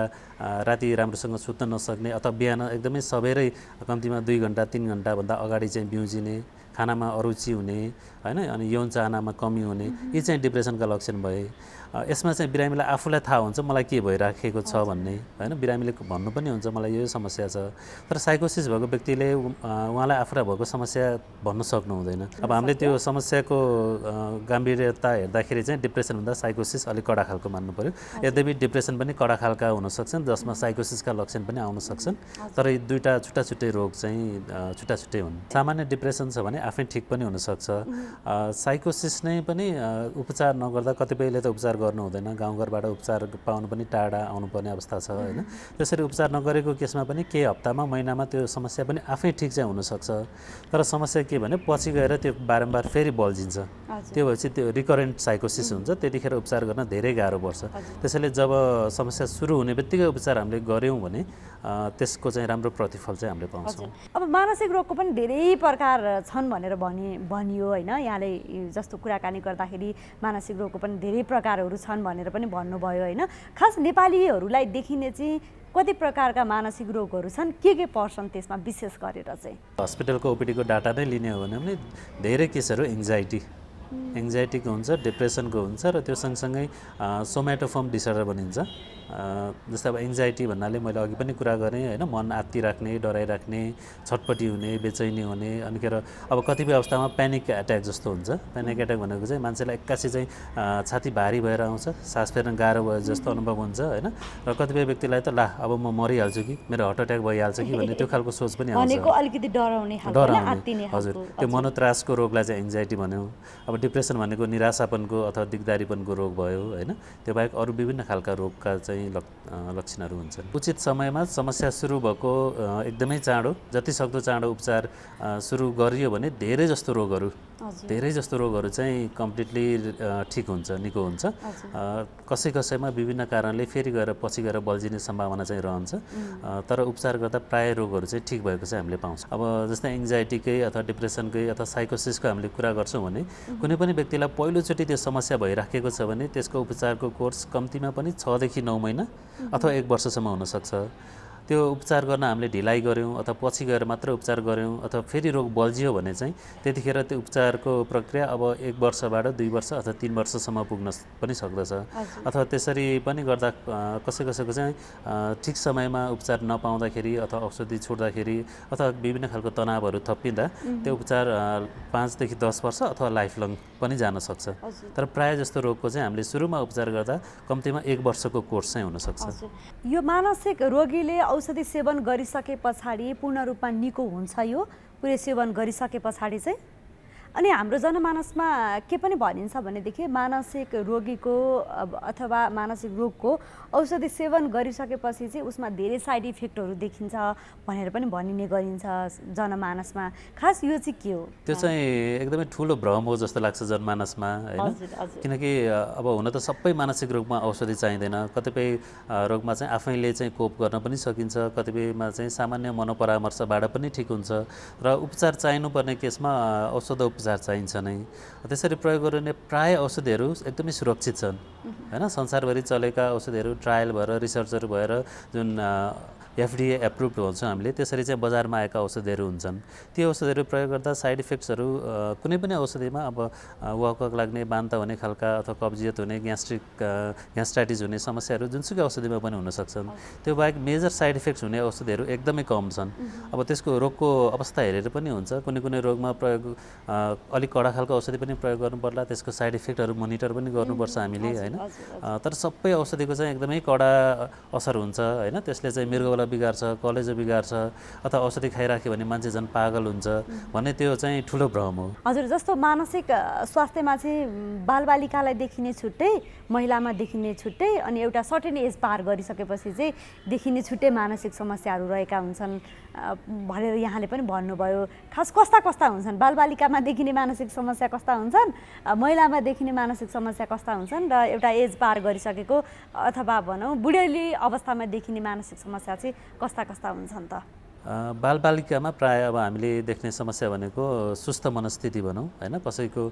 राति राम्रोसँग सुत्न नसक्ने अथवा बिहान एकदमै सबेरै कम्तीमा 2 घन्टा 3 घन्टाभन्दा अगाडि चाहिँ बिउजिने, खानामा अरुचि हुने होइन, अनि यौन चाहनामा कमी हुने, यी चाहिँ डिप्रेसनका लक्षण भए। यसमा चाहिँ बिरामीलाई आफूलाई थाहा हुन्छ मलाई के भइराखेको छ भन्ने होइन, बिरामीले भन्नु पनि हुन्छ मलाई यो समस्या छ। तर साइकोसिस भएको व्यक्तिले उहाँलाई आफूलाई भएको समस्या भन्न सक्नु हुँदैन। अब हामीले त्यो समस्याको गम्भीरता हेर्दाखेरि चाहिँ डिप्रेसनभन्दा साइकोसिस अलिक कडा खालको मान्नु पर्यो। यद्यपि डिप्रेसन पनि कडा खालका हुन सक्छन् जसमा साइकोसिसका लक्षण पनि आउन सक्छन्, तर यी दुईटा छुट्टा छुट्टै रोग चाहिँ छुट्टा छुट्टै हुन्। सामान्य डिप्रेसन छ भने आफै ठिक पनि हुनसक्छ। साइकोसिस नै पनि उपचार नगर्दा कतिपयले त उपचार गर्नु हुँदैन, गाउँघरबाट उपचार पाउनु पनि टाढा आउनुपर्ने अवस्था छ होइन। त्यसरी उपचार नगरेको केसमा पनि केही हप्तामा महिनामा त्यो समस्या पनि आफै ठिक चाहिँ हुनसक्छ। तर समस्या के भने पछि गएर त्यो बारम्बार फेरि बल्झिन्छ, त्यो भएपछि त्यो रिकरेन्ट साइकोसिस हुन्छ, त्यतिखेर उपचार गर्न धेरै गाह्रो पर्छ। त्यसैले जब समस्या सुरु हुने बित्तिकै उपचार हामीले गऱ्यौँ भने त्यसको चाहिँ राम्रो प्रतिफल चाहिँ हामीले पाउँछौँ। अब मानसिक रोगको पनि धेरै प्रकार छन् भनेर भनियो होइन, यहाँले जस्तो कुराकानी गर्दाखेरि मानसिक रोगको पनि धेरै प्रकारहरू छन् भनेर पनि भन्नुभयो होइन। खास नेपालीहरूलाई देखिने चाहिँ कति प्रकारका मानसिक रोगहरू छन्, के पर्छन् त्यसमा विशेष गरेर चाहिँ? हस्पिटलको ओपिडीको डाटा नै लिने हो भने धेरै केसहरू एङ्जाइटीको हुन्छ, डिप्रेसनको हुन्छ र त्यो सँगसँगै सोम्याटोफर्म डिसअर्डर भनिन्छ। जस्तै अब एङ्जाइटी भन्नाले मैले अघि पनि कुरा गरेँ होइन, मन आत्तिराख्ने, डराइराख्ने, छटपटी हुने, बेचैनी हुने, अनि के अब कतिपय अवस्थामा प्यानिक एट्याक जस्तो हुन्छ। प्यानिक एट्याक भनेको चाहिँ मान्छेलाई एक्कासी चाहिँ छाती भारी भएर आउँछ, सास फेर्न गाह्रो भयो जस्तो अनुभव हुन्छ होइन। र कतिपय व्यक्तिलाई त अब म मरिहाल्छु कि, मेरो हार्ट एट्याक भइहाल्छ कि भन्ने त्यो खालको सोच पनि आउँछ, अलिकति डराउने। हजुर, त्यो मनोत्रासको रोगलाई चाहिँ एङ्जाइटी भन्यो। अब डिप्रेसन भनेको निराशापनको अथवा दिगदारीपनको रोग भयो होइन। त्यो बाहेक अरू विभिन्न खालका रोगका चाहिँ लक्षणहरू हुन्छन्। उचित समयमा समस्या सुरु भएको एकदमै चाँडो, जति सक्दो चाँडो उपचार सुरु गरियो भने धेरै जस्तो रोगहरू चाहिँ कम्प्लिटली ठिक हुन्छ, निको हुन्छ। कसैमा विभिन्न कारणले फेरि गएर पछि गएर बल्झिने सम्भावना चाहिँ रहन्छ, तर उपचार गर्दा प्रायः रोगहरू चाहिँ ठिक भएको चाहिँ हामीले पाउँछौँ। अब जस्तै एङ्जाइटीकै अथवा डिप्रेसनकै अथवा साइकोसिसको हामीले कुरा गर्छौँ भने कुनै पनि व्यक्तिलाई पहिलोचोटि त्यो समस्या भइराखेको छ भने त्यसको उपचारको कोर्स कम्तीमा पनि 6 देखि 9 महिना अथवा 1 वर्षसम्म हुनसक्छ। त्यो उपचार गर्न हामीले ढिलाइ गऱ्यौँ अथवा पछि गएर मात्र उपचार गऱ्यौँ अथवा फेरि रोग बल्झियो भने चाहिँ त्यतिखेर त्यो उपचारको प्रक्रिया अब 1 वर्षबाट 2 वर्ष अथवा 3 वर्षसम्म पुग्न पनि सक्दछ। अथवा त्यसरी पनि गर्दा कसैको चाहिँ ठिक समयमा उपचार नपाउँदाखेरि अथवा औषधि छोड्दाखेरि अथवा विभिन्न खालको तनावहरू थपिँदा त्यो उपचार 5 देखि 10 वर्ष अथवा लाइफ लङ पनि जान सक्छ। तर प्रायः जस्तो रोगको चाहिँ हामीले सुरुमा उपचार गर्दा कम्तीमा 1 वर्षको कोर्स चाहिँ हुनसक्छ। यो मानसिक रोगीले औषधि सेवन गरिसके पछाडि पूर्ण रूपमा निको हुन्छ यो पुरै सेवन गरिसके पछाडि चाहिँ? अनि हाम्रो जनमानसमा के पनि भनिन्छ भनेदेखि मानसिक रोगीको अथवा मानसिक रोगको औषधि सेवन गरिसकेपछि चाहिँ उसमा धेरै साइड इफेक्टहरू देखिन्छ भनेर पनि भनिने गरिन्छ जनमानसमा। खास यो चाहिँ के हो? त्यो चाहिँ एकदमै ठुलो भ्रम हो जस्तो लाग्छ जनमानसमा होइन। किनकि अब हुन त सबै मानसिक रोगमा औषधि चाहिँदैन, कतिपय रोगमा चाहिँ आफैले चाहिँ कोप गर्न पनि सकिन्छ, कतिपयमा चाहिँ सामान्य मनोपरामर्शबाट पनि ठिक हुन्छ। र उपचार चाहिनुपर्ने केसमा उपचार चाहिन्छ नै। त्यसरी प्रयोग गरिने प्राय औषधिहरू एकदमै सुरक्षित छन् हैन। संसारभरि चलेका औषधिहरू ट्रायल भएर रिसर्चहरू भएर जुन FDA एप्रुभड हुन्छ हामीले त्यसरी चाहिँ बजारमा आएका औषधिहरू हुन्छन्। ती औषधिहरू प्रयोग गर्दा साइड इफेक्ट्सहरू कुनै पनि औषधिमा अब वाकवाक लाग्ने, बान्ता हुने खालका अथवा कब्जियत हुने, ग्यास्ट्राइटिस हुने समस्याहरू जुनसुकै औषधिमा पनि हुन सक्छन्। त्यो बाहेक मेजर साइड इफेक्ट्स हुने औषधिहरू एकदमै कम छन्। अब त्यसको रोगको अवस्था हेरेर पनि हुन्छ। कुनै रोगमा प्रयोग अलिक कडा खालको औषधि पनि प्रयोग गर्नु पर्ला, त्यसको साइड इफेक्टहरू मोनिटर पनि गर्नुपर्छ हामीले हैन। तर सबै औषधिको चाहिँ एकदमै कडा असर हुन्छ हैन। त्यसले चाहिँ मृगौला बिगार्छ, कलेजो बिगार्छ अथवा औषधि खाइराख्यो भने मान्छे झन् पागल हुन्छ भन्ने त्यो चाहिँ ठुलो भ्रम हो। हजुर, जस्तो मानसिक स्वास्थ्यमा चाहिँ बालबालिकालाई देखिने छुट्टै, महिलामा देखिने छुट्टै, अनि एउटा सर्टेन एज पार गरिसकेपछि चाहिँ देखिने छुट्टै मानसिक समस्याहरू रहेका हुन्छन् भनेर यहाँले पनि भन्नुभयो। खास कस्ता कस्ता हुन्छन्? बालबालिकामा देखिने मानसिक समस्या कस्ता हुन्छन्, महिलामा देखिने मानसिक समस्या कस्ता हुन्छन्, र एउटा एज पार गरिसकेको अथवा भनौँ बुढेली अवस्थामा देखिने मानसिक समस्या चाहिँ कस्ता कस्ता हुन्छन् त? बालबालिकामा प्राय अब हामीले देख्ने समस्या भनेको सुस्त मनस्थिति भनौँ हैन। कसैको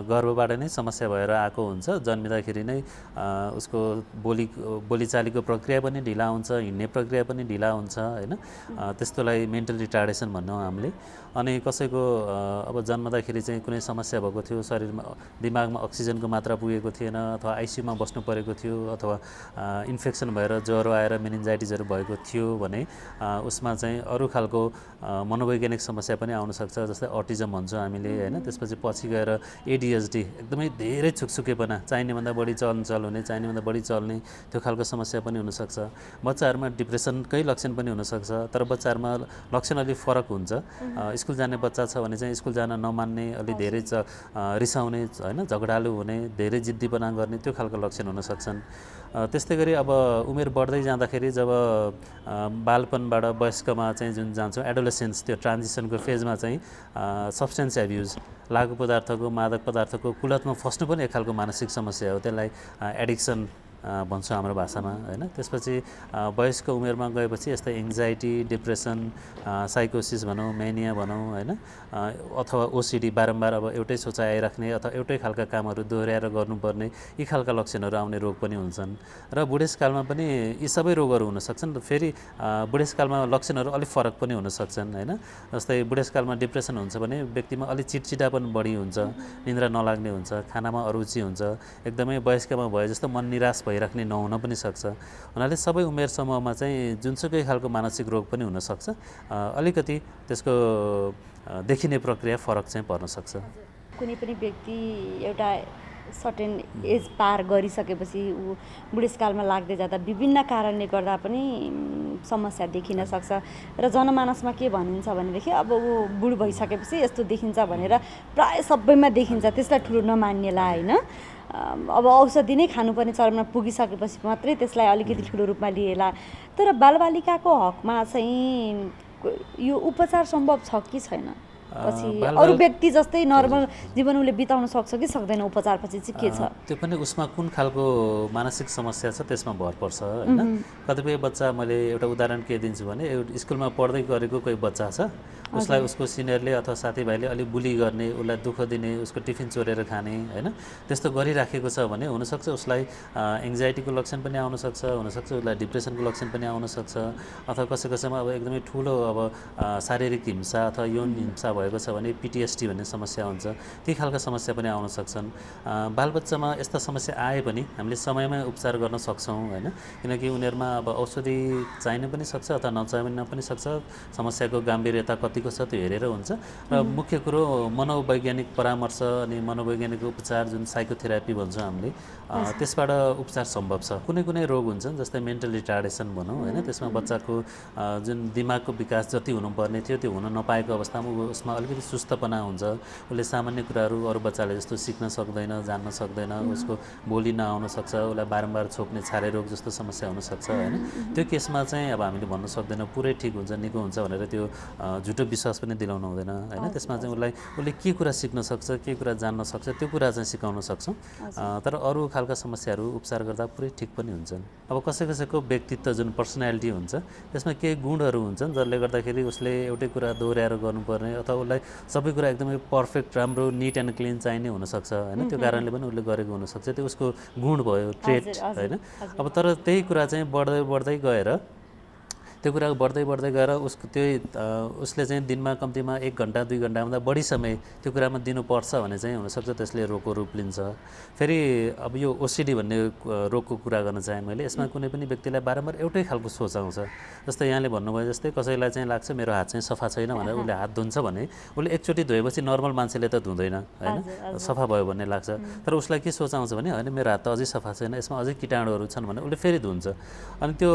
गर्भबाट नै समस्या भएर आएको हुन्छ, जन्मिँदाखेरि नै उसको बोलीचालीको प्रक्रिया पनि ढिला हुन्छ, हिँड्ने प्रक्रिया पनि ढिला हुन्छ हैन। त्यस्तोलाई मेन्टल रिटार्डेसन भन्छौँ हामीले। अनि कसैको अब जन्मदाखेरि चाहिँ कुनै समस्या भएको थियो, शरीरमा दिमागमा अक्सिजनको मात्रा पुगेको थिएन अथवा आइसियुमा बस्नु परेको थियो अथवा इन्फेक्सन भएर ज्वरो आएर मेनिन्जाइटिसहरू भएको थियो भने उसमा चाहिँ अरू खालको मनोवैज्ञानिक समस्या पनि आउन सक्छ, जस्तै अटिजम भन्छौँ हामीले हैन। त्यसपछि पछि गएर ADHD एकदमै धेरै छुकछुकेपना, चाहिनेभन्दा बढी चलनचल हुने, चाहिनेभन्दा बढी चल्ने त्यो खालको समस्या पनि हुनसक्छ। बच्चाहरूमा डिप्रेसनकै लक्षण पनि हुनसक्छ, तर बच्चाहरूमा लक्षण अलिक फरक हुन्छ। स्कुल जाने बच्चा छ भने चाहिँ स्कुल जान नमान्ने, अलि धेरै रिसाउने हैन, झगडालु हुने, धेरै जिद्दीपना गर्ने त्यो खालको लक्षण हुन सक्छन्। त्यस्तै गरी अब उमेर बढ्दै जाँदाखेरि जब बालपनबाट वयस्कमा चाहिँ जुन जान्छौँ एडोलेसेन्स, त्यो ट्रान्जिसनको फेजमा चाहिँ सब्सटेन्स एब्युज, लागु पदार्थको, मादक पदार्थको कुलतमा फस्नु पनि एक खालको मानसिक समस्या हो। त्यसलाई एडिक्सन भन्छौँ हाम्रो भाषामा हैन। त्यसपछि वयस्क उमेरमा गएपछि यस्तै एङ्जाइटी, डिप्रेसन, साइकोसिस भनौँ, मेनिया भनौँ हैन, अथवा OCD, बारम्बार अब एउटै सोचाइ आइराख्ने अथवा एउटै खालका कामहरू दोहोऱ्याएर गर्नुपर्ने, यी खालका लक्षणहरू आउने रोग पनि हुन्छन्। र बुढेसकालमा पनि यी सबै रोगहरू हुन सक्छन्। फेरि बुढेसकालमा लक्षणहरू अलिक फरक पनि हुन सक्छन् हैन। जस्तै बुढेसकालमा डिप्रेसन हुन्छ भने व्यक्तिमा अलिक चिडचिडापन बढी हुन्छ, निन्द्रा नलाग्ने हुन्छ, खानामा अरुचि हुन्छ, एकदमै वयस्कमा भए जस्तो मन निराश भइराख्ने नहुन पनि सक्छ। हुनाले सबै उमेर समूहमा चाहिँ जुनसुकै खालको मानसिक रोग पनि हुनसक्छ। अलिकति त्यसको देखिने प्रक्रिया फरक चाहिँ पर्न सक्छ। कुनै पनि व्यक्ति एउटा सर्टेन एज पार गरिसकेपछि ऊ बुढेसकालमा लाग्दै जाँदा विभिन्न कारणले गर्दा पनि समस्या देखिन सक्छ। र जनमानसमा के भनिन्छ भनेदेखि अब ऊ बुढो भइसकेपछि यस्तो देखिन्छ भनेर प्राय सबैमा देखिन्छ, त्यसलाई ठुलो नमान्नेला होइन। अब औषधि नै खानुपर्ने चरणमा पुगिसकेपछि मात्रै त्यसलाई अलिकति ठुलो रूपमा लिएला। तर बालबालिकाको हकमा चाहिँ यो उपचार सम्भव छ कि छैन? पछि अरू व्यक्ति जस्तै नर्मल जीवन उसले बिताउन सक्छ कि सक्दैन उपचारपछि चाहिँ के छ? त्यो पनि उसमा कुन खालको मानसिक समस्या छ त्यसमा भर पर्छ हैन। कतिपय बच्चा, मैले एउटा उदाहरण के दिन्छु भने स्कुलमा पढ्दै गरेको कोही बच्चा छ, उसलाई उसको सिनियरले अथवा साथीभाइले अलिक बुली गर्ने, उसलाई दुःख दिने, उसको टिफिन चोरेर खाने हैन, त्यस्तो गरिराखेको छ भने हुनसक्छ उसलाई एङ्जाइटीको लक्षण पनि आउन सक्छ, हुनसक्छ उसलाई डिप्रेसनको लक्षण पनि आउन सक्छ, अथवा कसैमा अब एकदमै ठुलो अब शारीरिक हिंसा अथवा यौन हिंसा भएको छ भने PTSD भन्ने समस्या हुन्छ, ती खालका समस्या पनि आउन सक्छन्। बालबच्चामा यस्ता समस्या आए पनि हामीले समयमै उपचार गर्न सक्छौँ हैन, किनकि उनीहरूमा अब औषधि चाहिन पनि सक्छ अथवा नचाहिन पनि सक्छ। समस्याको गम्भीर्यता कतिको छ त्यो हेरेर हुन्छ। र मुख्य कुरो मनोवैज्ञानिक परामर्श अनि मनोवैज्ञानिक उपचार जुन साइकोथेरापी भन्छौँ हामीले, त्यसबाट उपचार सम्भव छ। कुनै रोग हुन्छन् जस्तै मेन्टल रिटार्डेसन भनौँ हैन, त्यसमा बच्चाको जुन दिमागको विकास जति हुनुपर्ने थियो त्यो हुन नपाएको अवस्थामा उसमा अलिकति सुस्तपना हुन्छ, उसले सामान्य कुराहरू अरू बच्चाले जस्तो सिक्न सक्दैन, जान्न सक्दैन, उसको बोली नआउन सक्छ, उसलाई बारम्बार छोप्ने छारे रोग जस्तो समस्या हुनसक्छ हैन। त्यो केसमा चाहिँ अब हामीले भन्न सक्दैनौँ पुरै ठिक हुन्छ, निको हुन्छ भनेर त्यो झुटो विश्वास पनि दिलाउनु हुँदैन हैन। त्यसमा चाहिँ उसले के कुरा सिक्न सक्छ, के कुरा जान्न सक्छ त्यो कुरा चाहिँ सिकाउन सक्छौँ। तर अरू खालका समस्याहरू उपचार गर्दा पुरै ठिक पनि हुन्छन्। अब कसैको व्यक्तित्व जुन पर्सनालिटी हुन्छ त्यसमा केही गुणहरू हुन्छन् जसले गर्दाखेरि उसले एउटै कुरा दोहोऱ्याएर गर्नुपर्ने अथवा उसलाई सबै कुरा एकदमै पर्फेक्ट राम्रो निट एन्ड क्लिन चाहिने हुनसक्छ होइन, त्यो कारणले पनि उसले गरेको हुनसक्छ, त्यो उसको गुण भयो, ट्रेट होइन। अब तर त्यही कुरा चाहिँ बढ्दै बढ्दै गएर त्यो कुरा बढ्दै गएर उसले चाहिँ दिनमा कम्तीमा 1 घन्टा 2 घन्टाभन्दा बढी समय त्यो कुरामा दिनुपर्छ भने चाहिँ हुनसक्छ त्यसले रोगको रूप लिन्छ। फेरि अब यो ओसिडी भन्ने रोगको कुरा गर्न चाहेँ मैले, यसमा कुनै पनि व्यक्तिलाई बारम्बार एउटै खालको सोच आउँछ। जस्तै यहाँले भन्नुभयो जस्तै कसैलाई चाहिँ लाग्छ मेरो हात चाहिँ सफा छैन भनेर उसले हात धुन्छ भने उसले एकचोटि धोएपछि नर्मल मान्छेले त धुँदैन होइन, सफा भयो भन्ने लाग्छ। तर उसलाई के सोच आउँछ भने होइन मेरो हात त अझै सफा छैन, यसमा अझै कीटाणुहरू छन् भने उसले फेरि धुन्छ। अनि त्यो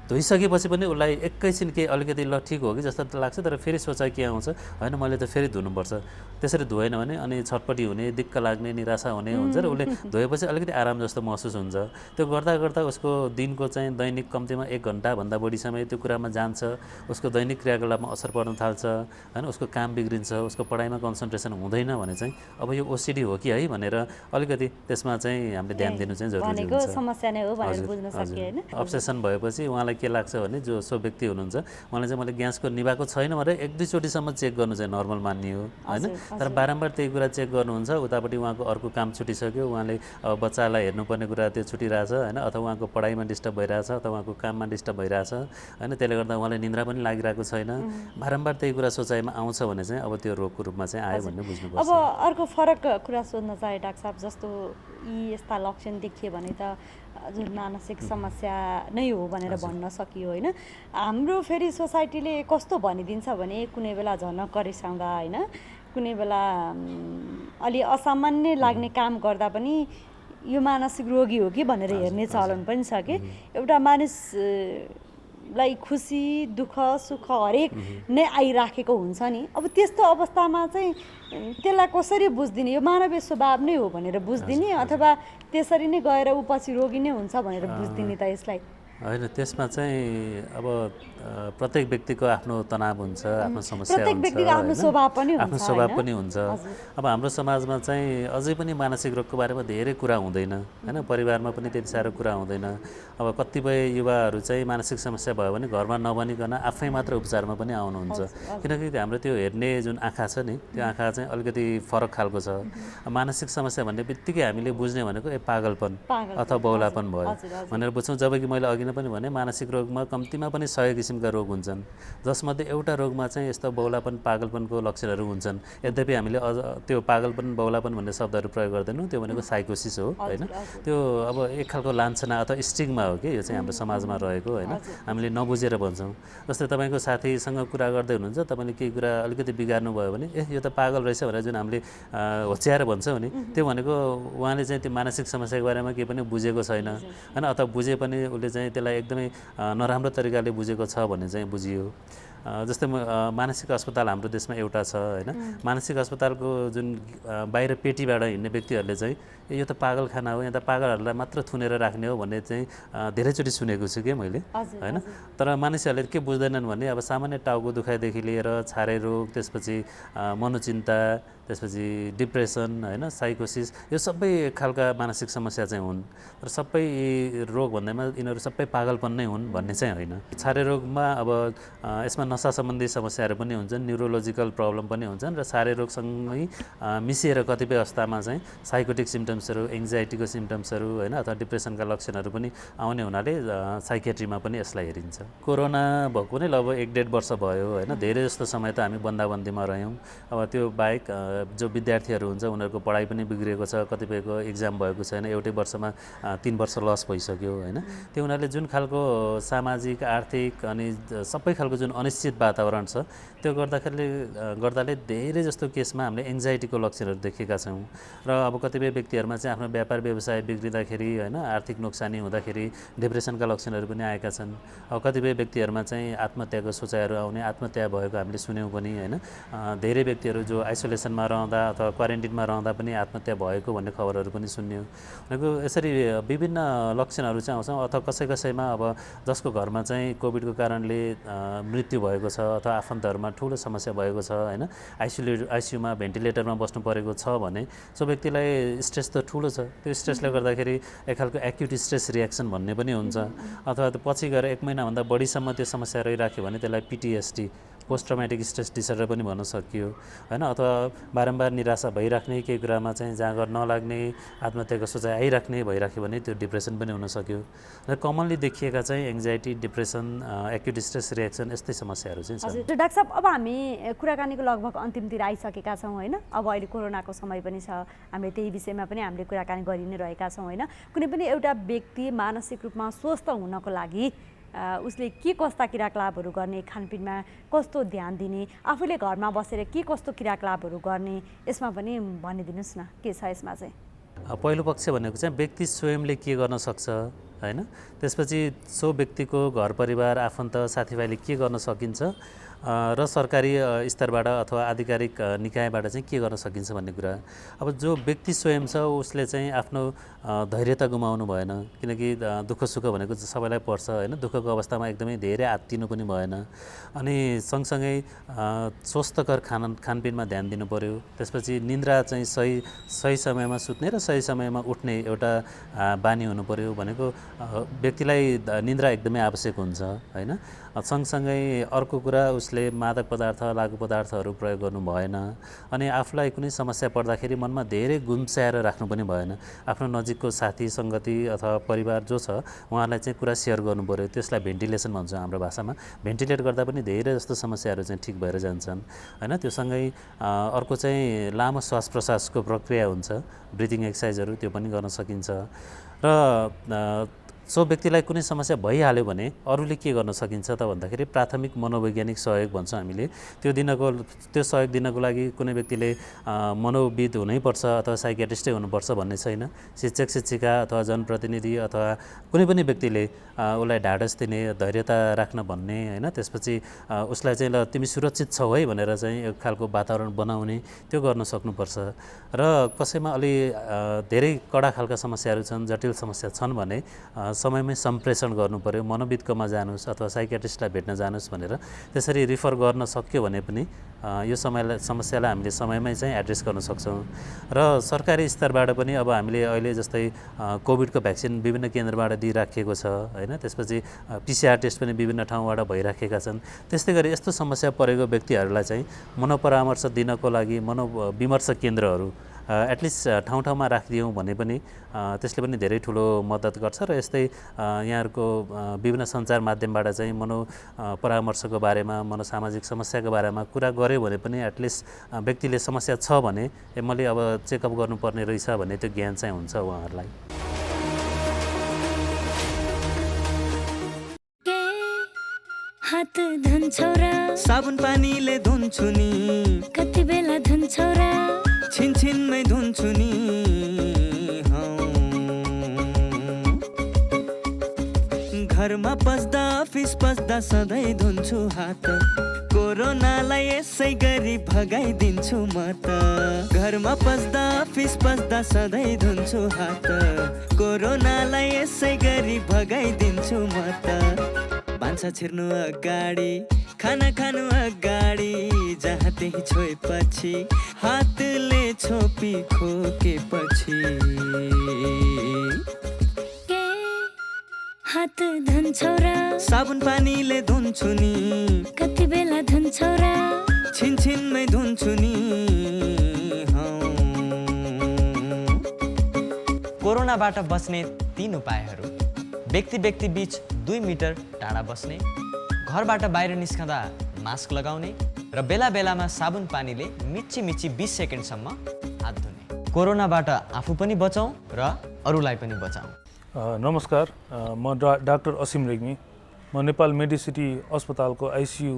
धोइसकेपछि पनि उसलाई एकैछिन केही अलिकति ल ठिक हो कि जस्तो लाग्छ, तर फेरि सोचाइ के आउँछ होइन मैले त फेरि धुनुपर्छ। त्यसरी धोएन भने अनि छटपटी हुने, दिक्क लाग्ने, निराशा हुने हुन्छ र उसले धोएपछि अलिकति आराम जस्तो महसुस हुन्छ। त्यो गर्दा गर्दा उसको दिनको चाहिँ दैनिक कम्तीमा 1 घन्टाभन्दा बढी समय त्यो कुरामा जान्छ, उसको दैनिक क्रियाकलापमा असर पर्न थाल्छ होइन, उसको काम बिग्रिन्छ, उसको पढाइमा कन्सन्ट्रेसन हुँदैन भने चाहिँ अब यो ओसिडी हो कि है भनेर अलिकति त्यसमा चाहिँ हामीले ध्यान दिनु चाहिँ जरुरी हुन्छ। समस्या नै हो भनेर बुझ्न सकियो होइन। अब्सेसन भएपछि उहाँलाई के लाग्छ भने जो सो व्यक्ति हुनुहुन्छ उहाँले चाहिँ मैले ग्यासको निभाएको छैन भनेर 1-2 चोटिसम्म चेक गर्नु चाहिँ नर्मल मान्ने हो होइन। तर बारम्बार त्यही कुरा चेक गर्नुहुन्छ, उतापट्टि उहाँको अर्को काम छुटिसक्यो, उहाँले अब बच्चालाई हेर्नुपर्ने कुरा त्यो छुटिरहेछ होइन, अथवा उहाँको पढाइमा डिस्टर्ब भइरहेछ अथवा उहाँको काममा डिस्टर्ब भइरहेछ होइन, त्यसले गर्दा उहाँलाई निन्द्रा पनि लागिरहेको छैन, बारम्बार त्यही कुरा सोचाइमा आउँछ भने चाहिँ अब त्यो रोगको रूपमा चाहिँ आयो भन्ने बुझ्नुपर्छ। अब अर्को फरक कुरा सोध्न चाहे डाक्टर साहब, जस्तो यी यस्ता लक्षण देखियो भने त जुन मानसिक समस्या नै हो भनेर भन्न सकियो होइन। हाम्रो फेरि सोसाइटीले कस्तो भनिदिन्छ भने कुनै बेला झनक्क रिसाउँदा होइन, कुनै बेला अलि असामान्य लाग्ने काम गर्दा पनि यो मानसिक रोगी हो कि भनेर हेर्ने चलन पनि छ कि। एउटा मानिसलाई खुसी दुःख सुख हरेक नै आइराखेको हुन्छ नि। अब त्यस्तो अवस्थामा चाहिँ त्यसलाई कसरी बुझ्दिने, यो मानवीय स्वभाव नै हो भनेर बुझ्दिने अथवा त्यसरी नै गएर ऊ पछि रोगी नै हुन्छ भनेर बुझ्दिने त यसलाई होइन। त्यसमा चाहिँ अब प्रत्येक व्यक्तिको आफ्नो तनाव हुन्छ, आफ्नो समस्या हुन्छ, आफ्नो स्वभाव पनि हुन्छ। अब हाम्रो समाजमा चाहिँ अझै पनि मानसिक रोगको बारेमा धेरै कुरा हुँदैन होइन, परिवारमा पनि त्यति साह्रो कुरा हुँदैन। अब कतिपय युवाहरू चाहिँ मानसिक समस्या भयो भने घरमा नभनिकन आफै मात्र उपचारमा पनि आउनुहुन्छ, किनकि हाम्रो त्यो हेर्ने जुन आँखा छ नि त्यो आँखा चाहिँ अलिकति फरक खालको छ। मानसिक समस्या भन्ने बित्तिकै हामीले बुझ्ने भनेको पागलपन अथवा बौलापन भयो भनेर बुझ्छौँ। जबकि मैले अघि पनि भने मानसिक रोगमा कम्तीमा पनि 100 किसिमका रोग हुन्छन्, जसमध्ये एउटा रोगमा चाहिँ यस्तो बौलापन पागलपनको लक्षणहरू हुन्छन्। यद्यपि हामीले अझ त्यो पागलपन बौलापन भन्ने शब्दहरू प्रयोग गर्दैनौँ, त्यो भनेको साइकोसिस हो होइन। त्यो अब एक खालको लान्छना अथवा स्टिग्मा हो कि यो चाहिँ हाम्रो समाजमा रहेको होइन, हामीले नबुझेर भन्छौँ। जस्तै तपाईँको साथीसँग कुरा गर्दै हुनुहुन्छ, तपाईँले केही कुरा अलिकति बिगार्नु भयो भने यो त पागल रहेछ भनेर जुन हामीले होच्याएर भन्छौँ नि, त्यो भनेको उहाँले चाहिँ त्यो मानसिक समस्याको बारेमा केही पनि बुझेको छैन होइन, अथवा बुझे पनि उसले चाहिँ त्यसलाई एकदमै नराम्रो तरिकाले बुझेको छ भन्ने चाहिँ बुझियो। जस्तै मानसिक अस्पताल हाम्रो देशमा एउटा छ होइन, मानसिक अस्पतालको जुन बाहिर पेटीबाट हिँड्ने व्यक्तिहरूले चाहिँ यो त पागलखाना हो, यहाँ त पागलहरूलाई मात्र थुनेर राख्ने हो भन्ने चाहिँ धेरैचोटि सुनेको छु कि मैले होइन। तर मानिसहरूले के बुझ्दैनन् भने अब सामान्य टाउको दुखाइदेखि लिएर छारे रोग, त्यसपछि मनोचिन्ता, त्यसपछि डिप्रेसन होइन, साइकोसिस, यो सबै खालका मानसिक समस्या चाहिँ हुन्। र सबै रोग भन्दैमा यिनीहरू सबै पागलपन नै हुन् भन्ने चाहिँ होइन। छारे रोगमा अब यसमा नसा सम्बन्धी समस्याहरू पनि हुन्छन्, न्युरोलोजिकल प्रब्लम पनि हुन्छन्, र छारे रोगसँगै मिसिएर कतिपय अवस्थामा चाहिँ साइकोटिक सिम्टम्सहरू, एङ्जाइटीको सिम्टम्सहरू होइन, अथवा डिप्रेसनका लक्षणहरू पनि आउने हुनाले साइकेट्रीमा पनि यसलाई हेरिन्छ। कोरोना भएको नै लगभग 1-1.5 वर्ष भयो होइन, धेरै जस्तो समय त हामी बन्दाबन्दीमा रह्यौँ। अब त्यो बाहेक जो विद्यार्थीहरू हुन्छ उनीहरूको पढाइ पनि बिग्रिएको छ, कतिपयको इक्जाम भएको छैन, एउटै वर्षमा 3 वर्ष लस भइसक्यो होइन। त्यो हुनाले जुन खालको सामाजिक आर्थिक अनि सबै खालको जुन अनिश्चित वातावरण छ त्यो गर्दाले धेरै जस्तो केसमा हामीले एङ्जाइटीको लक्षणहरू देखेका छौँ। र अब कतिपय व्यक्तिहरूमा चाहिँ आफ्नो व्यापार व्यवसाय बिग्रिँदाखेरि होइन, आर्थिक नोक्सानी हुँदाखेरि डिप्रेसनका लक्षणहरू पनि आएका छन्। अब कतिपय व्यक्तिहरूमा चाहिँ आत्महत्याको सोचाइहरू आउने, आत्महत्या भएको हामीले सुन्यौँ पनि होइन। धेरै व्यक्तिहरू जो आइसोलेसनमा रहँदा अथवा क्वारेन्टिनमा रहँदा पनि आत्महत्या भएको भन्ने खबरहरू पनि सुन्यौँ। भनेको यसरी विभिन्न लक्षणहरू चाहिँ आउँछ। अथवा कसैमा अब जसको घरमा चाहिँ कोभिडको कारणले मृत्यु भएको छ अथवा आफन्तहरूमा ठुलो समस्या भएको छ होइन, आइसियुमा भेन्टिलेटरमा बस्नु परेको छ भने सो व्यक्तिलाई स्ट्रेस त ठुलो छ। त्यो स्ट्रेसले गर्दाखेरि एक खालको एक्युट स्ट्रेस रियाक्सन भन्ने पनि हुन्छ, अथवा त्यो पछि गएर 1 महिनाभन्दा बढीसम्म त्यो समस्या रहिराख्यो भने त्यसलाई PTSD post traumatic stress disorder पनि भन्न सकियो होइन, अथवा बारम्बार निराशा भइराख्ने, केही कुरामा चाहिँ जाँगर नलाग्ने, आत्महत्याको सोचाइ आइराख्ने भइराख्यो भने त्यो डिप्रेसन पनि हुनसक्यो। र कमनली देखिएका चाहिँ anxiety, depression, acute stress reaction यस्तै समस्याहरू चाहिँ छन्। हजुर डाक्टर साहब, अब हामी कुराकानीको लगभग अन्तिमतिर आइसकेका छौँ होइन। अब अहिले कोरोनाको समय पनि छ, हामीले त्यही विषयमा पनि हामीले कुराकानी गरि नै रहेका छौँ होइन। कुनै पनि एउटा व्यक्ति मानसिक रूपमा स्वस्थ हुनको लागि उसले के कस्ता क्रियाकलापहरू गर्ने, खानपिनमा कस्तो ध्यान दिने, आफूले घरमा बसेर के कस्तो क्रियाकलापहरू गर्ने, यसमा पनि भनिदिनुहोस् न के छ यसमा चाहिँ। पहिलो पक्ष भनेको चाहिँ व्यक्ति स्वयंले के गर्न सक्छ होइन, त्यसपछि सो व्यक्तिको घर परिवार, आफन्त, साथीभाइले के गर्न सकिन्छ र सरकारी स्तरबाट अथवा आधिकारिक निकायबाट चाहिँ के गर्न सकिन्छ भन्ने कुरा। अब जो व्यक्ति स्वयं छ उसले चाहिँ आफ्नो धैर्यता गुमाउनु भएन, किनकि दुःख सुख भनेको सबैलाई पर्छ होइन। दुःखको अवस्थामा एकदमै धेरै आत्तिनु पनि भएन। अनि सँगसँगै स्वस्थकर खानपिनमा ध्यान दिनु पऱ्यो। त्यसपछि निन्द्रा चाहिँ सही समयमा सुत्ने र सही समयमा उठ्ने एउटा बानी हुनु पऱ्यो। भनेको व्यक्तिलाई निन्द्रा एकदमै आवश्यक हुन्छ होइन। सँगसँगै अर्को कुरा, उसले मादक पदार्थ, लागु पदार्थहरू प्रयोग गर्नु भएन। अनि आफूलाई कुनै समस्या पर्दाखेरि मनमा धेरै गुम्साएर राख्नु पनि भएन। आफ्नो नजिकको साथी सङ्गति अथवा परिवार जो छ उहाँलाई चाहिँ कुरा सेयर गर्नु पऱ्यो। त्यसलाई भेन्टिलेसन भन्छ हाम्रो भाषामा। भेन्टिलेट गर्दा पनि धेरै जस्तो समस्याहरू चाहिँ ठिक भएर जान्छन् होइन। त्यो सँगै अर्को चाहिँ लामो श्वास प्रश्वासको प्रक्रिया हुन्छ, ब्रिदिङ एक्सर्साइजहरू, त्यो पनि गर्न सकिन्छ। र सो व्यक्तिलाई कुनै समस्या भइहाल्यो भने अरूले के गर्न सकिन्छ त भन्दाखेरि प्राथमिक मनोवैज्ञानिक सहयोग भन्छ हामीले। त्यो सहयोग दिनको लागि कुनै व्यक्तिले मनोविद हुनैपर्छ अथवा साइकियाट्रिस्टै हुनुपर्छ भन्ने छैन। शिक्षक शिक्षिका अथवा जनप्रतिनिधि अथवा कुनै पनि व्यक्तिले उसलाई ढाडस दिने, धैर्यता राख्न भन्ने होइन। त्यसपछि उसलाई चाहिँ ल तिमी सुरक्षित छौ है भनेर चाहिँ एक खालको वातावरण बनाउने, त्यो गर्न सक्नुपर्छ। र कसैमा अलि धेरै कडा खालका समस्याहरू छन्, जटिल समस्या छन् भने समयमै सम्प्रेषण गर्नु पऱ्यो। मनोविदकोमा जानुहोस् अथवा साइकियाट्रिस्टलाई भेट्न जानुहोस् भनेर त्यसरी रिफर गर्न सक्यो भने पनि यो समस्यालाई हामीले समयमै चाहिँ एड्रेस गर्न सक्छौँ। र सरकारी स्तरबाट पनि अब हामीले अहिले जस्तै कोभिडको भ्याक्सिन विभिन्न केन्द्रबाट दिइराखिएको छ होइन। त्यसपछि PCR टेस्ट पनि विभिन्न ठाउँबाट भइराखेका छन्। त्यस्तै गरी यस्तो समस्या परेको व्यक्तिहरूलाई चाहिँ मनोपरामर्श दिनको लागि मनोविमर्श केन्द्रहरू एटलिस्ट ठाउँ ठाउँमा राखिदियौँ भने पनि त्यसले पनि धेरै ठुलो मद्दत गर्छ। र यस्तै यहाँहरूको विभिन्न सञ्चार माध्यमबाट चाहिँ मनोपरामर्शको बारेमा, मनोसामाजिक समस्याको बारेमा कुरा गऱ्यो भने पनि एटलिस्ट व्यक्तिले समस्या छ भने मैले अब चेकअप गर्नुपर्ने रहेछ भन्ने त्यो ज्ञान चाहिँ हुन्छ उहाँहरूलाई। हात धुन्छौ र साबुन पानीले धुन्छु नि, कति बेला धुन्छौ र छिनछिनमै धुन्छु नि। घरमा पस्दा अफिस पस्दा सधैँ धुन्छु हात, कोरोनालाई यसै गरी भगाइदिन्छु म त। घरमा पस्दा अफिस पस्दा सधैँ धुन्छु हात, कोरोनालाई यसै गरी भगाइदिन्छु म त। भान्सा छिर्नु अगाडि, खाना खानु अगाडि, जहाँ त्यही छोएपछि हातले छोपी खोकेपछि। हात धुन्छौ र साबुन पानीले धुन्छु नि, कति बेला धुन्छौ र छिनछिनमै धुन्छु नि। कोरोनाबाट बच्ने 3 उपायहरू: व्यक्ति बीच 2 मिटर टाढा बस्ने, घरबाट बाहिर निस्कँदा मास्क लगाउने र बेला बेलामा साबुन पानीले मिची 20 सेकेन्डसम्म हात धुने। कोरोनाबाट आफू पनि बचाउँ र अरूलाई पनि बचाउँ। नमस्कार, म डाक्टर असीम रेग्मी। म नेपाल मेडिसिटी अस्पतालको आइसियू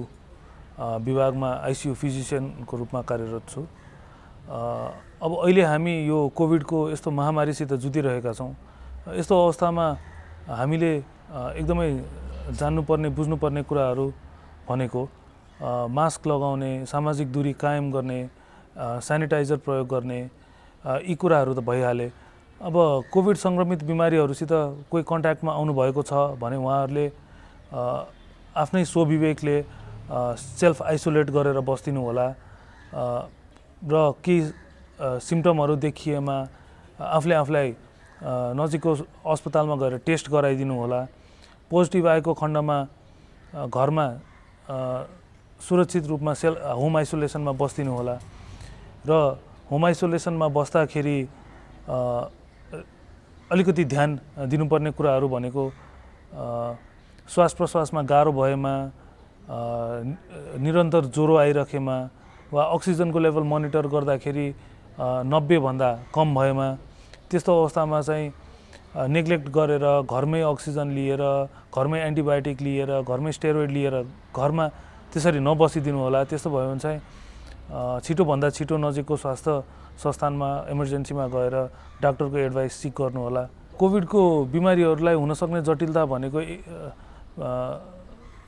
विभागमा आइसियू फिजिसियनको रूपमा कार्यरत छु। अब अहिले हामी यो कोभिडको यस्तो महामारीसित जुधिरहेका छौँ। यस्तो अवस्थामा हामीले एकदमै जान्नुपर्ने, बुझ्नुपर्ने कुराहरू भनेको मास्क लगाउने, सामाजिक दूरी कायम गर्ने, सेनिटाइजर प्रयोग गर्ने, यी कुराहरू त भइहाले। अब कोभिड सङ्क्रमित बिमारीहरूसित कोही कन्ट्याक्टमा आउनुभएको छ भने उहाँहरूले आफ्नै स्वविवेकले सेल्फ आइसोलेट गरेर बस्दिनु होला र केही सिम्टमहरू देखिएमा आफूलाई नजिकको अस्पतालमा गएर टेस्ट गराइदिनु होला। पोजिटिभ आएको खण्डमा घरमा सुरक्षित रूपमा होम आइसोलेसनमा बस्दिनु होला र होम आइसोलेसनमा बस्दाखेरि अलिकति ध्यान दिनुपर्ने कुराहरू भनेको श्वास प्रश्वासमा गाह्रो भएमा निरन्तर ज्वरो आइराखेमा वा अक्सिजनको लेभल मोनिटर गर्दाखेरि 90 भन्दा कम भएमा त्यस्तो अवस्थामा चाहिँ नेग्लेक्ट गरेर घरमै अक्सिजन लिएर घरमै एन्टिबायोटिक लिएर घरमै स्टेरोइड लिएर घरमा त्यसरी नबसिदिनु होला। त्यस्तो भयो भने चाहिँ छिटोभन्दा छिटो नजिकको स्वास्थ्य संस्थानमा इमर्जेन्सीमा गएर डाक्टरको एडभाइस सिक गर्नु होला। कोभिडको बिमारीहरूलाई हुनसक्ने जटिलता भनेको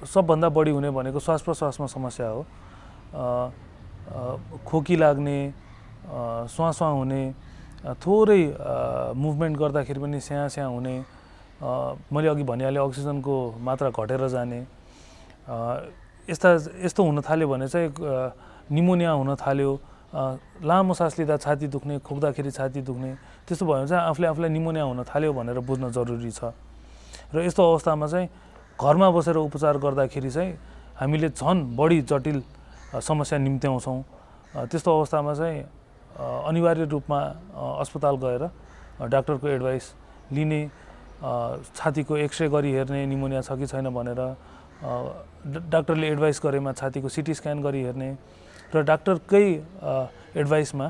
सबभन्दा बढी हुने भनेको श्वास प्रश्वासमा समस्या हो। खोकी लाग्ने, स्वाँ हुने, थोरै मुभमेन्ट गर्दाखेरि पनि स्याँ हुने, मैले अघि भनिहालेँ अक्सिजनको मात्रा घटेर जाने, यस्तो हुन थाल्यो भने चाहिँ निमोनिया हुन थाल्यो, लामो सास लिँदा छाती दुख्ने, खोक्दाखेरि छाती दुख्ने, त्यस्तो भयो भने चाहिँ आफूलाई निमोनिया हुन थाल्यो भनेर बुझ्न जरुरी छ। र यस्तो अवस्थामा चाहिँ घरमा बसेर उपचार गर्दाखेरि चाहिँ हामीले झन् बढी जटिल समस्या निम्त्याउँछौँ। त्यस्तो अवस्थामा चाहिँ अनिवार्य रूपमा अस्पताल गएर डाक्टरको एडभाइस लिने, छातीको एक्सरे गरी हेर्ने निमोनिया छ कि छैन भनेर, डाक्टरले एडभाइस गरेमा छातीको सिटी स्क्यान गरी हेर्ने र डाक्टरकै एडभाइसमा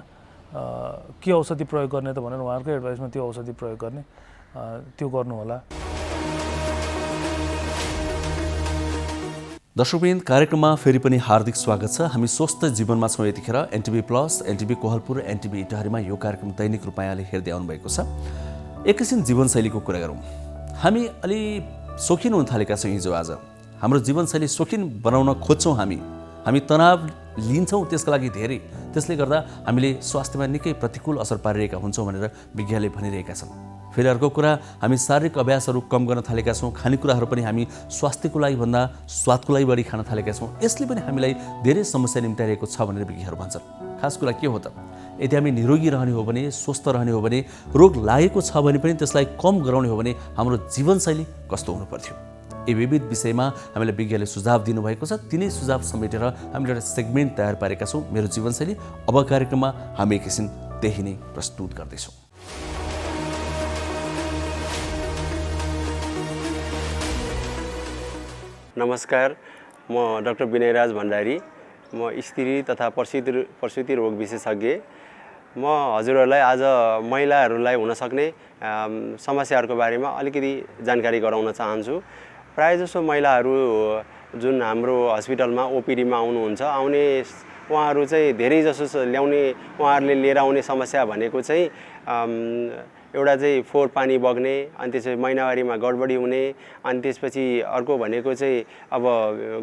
के औषधि प्रयोग गर्ने त भनेर उहाँहरूकै एडभाइसमा त्यो औषधि प्रयोग गर्ने, त्यो गर्नु होला। दर्शकवृन्द, कार्यक्रममा फेरि पनि हार्दिक स्वागत छ। हामी स्वस्थ जीवनमा छौँ यतिखेर। NTV plus, NTV Kohalpur, NTV इटहरीमा यो कार्यक्रम दैनिक रूपमा यहाँले हेर्दै आउनुभएको छ। एकैछिन जीवनशैलीको कुरा गरौँ। हामी अलि सोखिन हुन थालेका छौँ हिजो आज। हाम्रो जीवनशैली सोखिन बनाउन खोज्छौँ हामी तनाव लिन्छौँ त्यसका लागि धेरै। त्यसले गर्दा हामीले स्वास्थ्यमा निकै प्रतिकूल असर पारिरहेका हुन्छौँ भनेर विज्ञले भनिरहेका छन्। फेरि अर्को कुरा, हामी शारीरिक अभ्यासहरू कम गर्न थालेका छौँ। खानेकुराहरू पनि हामी स्वास्थ्यको लागि भन्दा स्वादको लागि बढी खान थालेका छौँ। यसले पनि हामीलाई धेरै समस्या निम्त्याइरहेको छ भनेर विज्ञहरू भन्छन्। खास कुरा के हो त? यदि हामी निरोगी रहने हो भने, स्वस्थ रहने हो भने, रोग लागेको छ भने पनि त्यसलाई कम गराउने हो भने हाम्रो जीवनशैली कस्तो हुनु पर्थ्यो? यी विविध विषयमा हामीलाई विज्ञले सुझाव दिनुभएको छ। तिनै सुझाव समेटेर हामीले एउटा सेगमेन्ट तयार पारेका छौँ, मेरो जीवनशैली। अब कार्यक्रममा हामी एकैछिन त्यही नै प्रस्तुत गर्दैछौँ। नमस्कार, म डाक्टर विनयराज भण्डारी। म स्त्री तथा प्रसुति रोग विशेषज्ञ। म हजुरहरूलाई आज महिलाहरूलाई हुनसक्ने समस्याहरूको बारेमा अलिकति जानकारी गराउन चाहन्छु। प्रायःजसो महिलाहरू जुन हाम्रो हस्पिटलमा ओपिडीमा आउनुहुन्छ, उहाँहरू चाहिँ धेरैजसो उहाँहरूले लिएर आउने समस्या भनेको चाहिँ एउटा चाहिँ फोहोर पानी बग्ने, अनि त्यसपछि महिनावारीमा गडबडी हुने, अनि त्यसपछि अर्को भनेको चाहिँ अब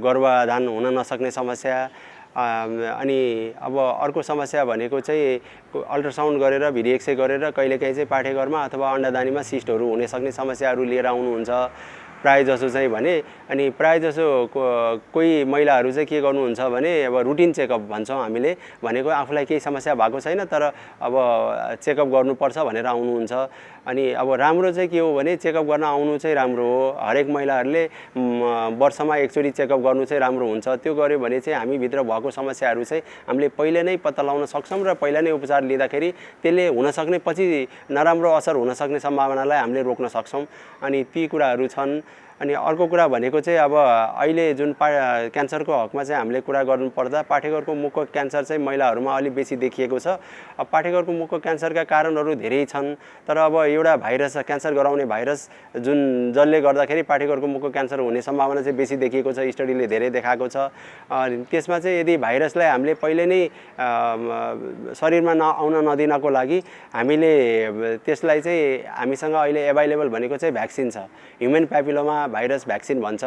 गर्भाधान हुन नसक्ने समस्या, अनि अब अर्को समस्या भनेको चाहिँ अल्ट्रासाउन्ड गरेर भिडी एक्सरे गरेर कहिलेकाहीँ चाहिँ पाठेघरमा अथवा अन्डादानीमा सिस्टहरू हुन सक्ने समस्याहरू लिएर आउनुहुन्छ प्रायःजसो चाहिँ भने। अनि प्रायःजसो कोही महिलाहरू चाहिँ के गर्नुहुन्छ भने अब रुटिन चेकअप भन्छौँ हामीले, भनेको आफूलाई केही समस्या भएको छैन तर अब चेकअप गर्नुपर्छ भनेर आउनुहुन्छ। अनि अब राम्रो चाहिँ के हो भने चेकअप गर्न आउनु चाहिँ राम्रो हो। हरेक महिलाहरूले वर्षमा एकचोटि चेकअप गर्नु चाहिँ राम्रो हुन्छ। त्यो गर्यो भने चाहिँ हामीभित्र भएको समस्याहरू चाहिँ हामीले पहिले नै पत्ता लगाउन सक्छौँ र पहिला नै उपचार लिँदाखेरि त्यसले हुनसक्ने पछि नराम्रो असर हुनसक्ने सम्भावनालाई हामीले रोक्न सक्छौँ। अनि ती कुराहरू छन्। अनि अर्को कुरा भनेको चाहिँ अब अहिले जुन क्यान्सरको हकमा चाहिँ हामीले कुरा गर्नुपर्दा पाठेघरको मुखको क्यान्सर चाहिँ महिलाहरूमा अलिक बेसी देखिएको छ। अब पाठेघरको मुखको क्यान्सरका कारणहरू धेरै छन्, तर अब एउटा भाइरस, क्यान्सर गराउने भाइरस जसले गर्दाखेरि पाठेघरको मुखको क्यान्सर हुने सम्भावना चाहिँ बेसी देखिएको छ, स्टडीले धेरै देखाएको छ। त्यसमा चाहिँ यदि भाइरसलाई हामीले पहिले नै शरीरमा आउन नदिनको लागि हामीले त्यसलाई चाहिँ हामीसँग अहिले एभाइलेबल भनेको चाहिँ भ्याक्सिन छ, ह्युमन प्यापिलोमा भाइरस भ्याक्सिन भन्छ।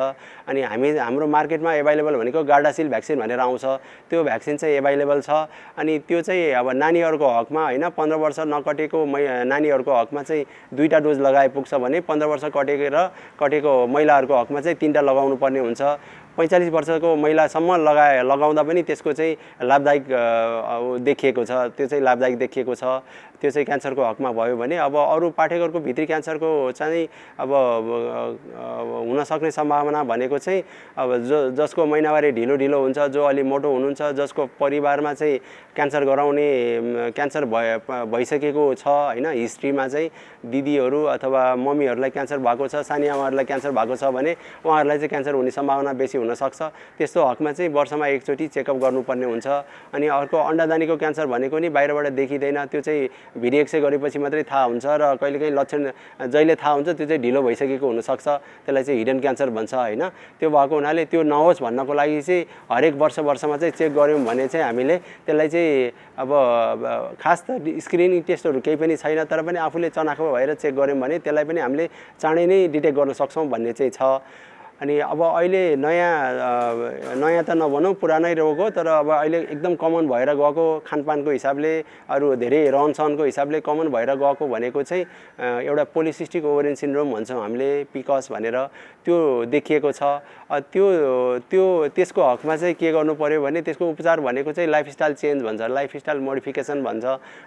अनि हाम्रो मार्केटमा एभाइलेबल भनेको गार्डासिल भ्याक्सिन भनेर आउँछ, त्यो भ्याक्सिन चाहिँ एभाइलेबल छ। अनि त्यो चाहिँ अब नानीहरूको हकमा होइन, 15 वर्ष नकटेको नानीहरूको हकमा चाहिँ 2टा डोज लगाए पुग्छ भने 15 वर्ष कटेको महिलाहरूको हकमा चाहिँ 3टा लगाउनु पर्ने हुन्छ। 45 वर्षको महिलासम्म लगाउँदा पनि त्यसको चाहिँ लाभदायक देखिएको छ, त्यो चाहिँ लाभदायक देखिएको छ। त्यो चाहिँ क्यान्सरको हकमा भयो भने अब अरू पाठेघरको भित्री क्यान्सरको चाहिँ अब हुनसक्ने सम्भावना भनेको चाहिँ अब जसको महिनावारी ढिलो हुन्छ, जो अलि मोटो हुनुहुन्छ, जसको परिवारमा चाहिँ क्यान्सर भइसकेको छ होइन, हिस्ट्रीमा चाहिँ दिदीहरू अथवा मम्मीहरूलाई क्यान्सर भएको छ, सानी आमाहरूलाई क्यान्सर भएको छ भने उहाँहरूलाई चाहिँ क्यान्सर हुने सम्भावना बेसी हुनसक्छ। त्यस्तो हकमा चाहिँ वर्षमा एकचोटि चेकअप गर्नुपर्ने हुन्छ। अनि अर्को अन्डादानीको क्यान्सर भनेको नि बाहिरबाट देखिँदैन, त्यो चाहिँ भिडिएक्सरे गरेपछि मात्रै थाहा हुन्छ र कहिलेकाहीँ लक्षण जहिले थाहा हुन्छ त्यो चाहिँ ढिलो भइसकेको हुनसक्छ, त्यसलाई चाहिँ हिडन क्यान्सर भन्छ होइन। त्यो भएको हुनाले त्यो नहोस् भन्नको लागि चाहिँ हरेक वर्षमा चाहिँ चेक गऱ्यौँ भने चाहिँ हामीले त्यसलाई चाहिँ अब खास त स्क्रिनिङ टेस्टहरू केही पनि छैन, तर पनि आफूले चनाखो भएर चेक गऱ्यौँ भने त्यसलाई पनि हामीले चाँडै नै डिटेक्ट गर्न सक्छौँ भन्ने चाहिँ छ। अनि अब अहिले नयाँ त नभनौँ, पुरानै रोग हो, तर अब अहिले एकदम कमन भएर गएको खानपानको हिसाबले, अरू धेरै रहनसहनको हिसाबले कमन भएर गएको भनेको चाहिँ एउटा पोलिसिस्टिक ओभरियन सिन्ड्रोम भन्छौँ हामीले, पिकस भनेर, त्यो देखिएको छ। त्यसको हकमा चाहिँ के गर्नु पर्यो भने त्यसको उपचार भनेको चाहिँ लाइफस्टाइल चेन्ज भन्छ, लाइफस्टाइल मोडिफिकेसन भन्छ।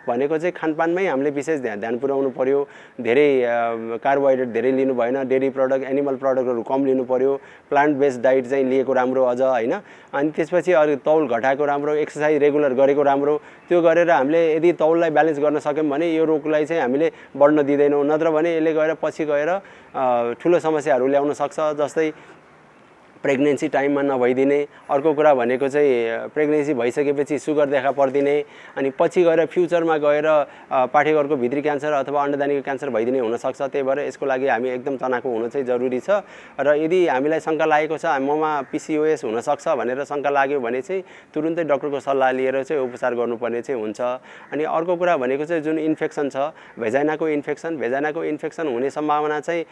भनेको चाहिँ खानपानमै हामीले विशेष ध्यान पुर्याउनु पर्यो। धेरै कार्बोहाइड्रेट धेरै लिनु भएन, डेरी प्रडक्ट, एनिमल प्रडक्टहरू कम लिनु पर्यो, प्लान्ट बेस्ड डाइट चाहिँ लिएको राम्रो अझ होइन। अनि त्यसपछि अरू तौल घटाएको राम्रो, एक्सर्साइज रेगुलर गरेको राम्रो। त्यो गरेर हामीले यदि तौललाई ब्यालेन्स गर्न सक्यौँ भने यो रोगलाई चाहिँ हामीले बढ्न दिँदैनौँ, नत्र भने यसले गएर पछि गएर ठुलो समस्याहरू ल्याउन सक्छ, जस्तै प्रेग्नेन्सी टाइममा नभइदिने। अर्को कुरा भनेको चाहिँ प्रेग्नेन्सी भइसकेपछि सुगर देखा पर्दिने, अनि पछि गएर फ्युचरमा गएर पाठेघरको भित्री क्यान्सर अथवा अन्डदानीको क्यान्सर भइदिने हुनसक्छ। त्यही भएर यसको लागि हामी एकदम तनाखो हुनु चाहिँ जरुरी छ। र यदि हामीलाई शङ्का लागेको छ ममा PCOS हुनसक्छ भनेर शङ्का लाग्यो भने चाहिँ तुरुन्तै डक्टरको सल्लाह लिएर चाहिँ उपचार गर्नुपर्ने चाहिँ हुन्छ। अनि अर्को कुरा भनेको चाहिँ जुन इन्फेक्सन छ, भेजाइनाको इन्फेक्सन हुने सम्भावना चाहिँ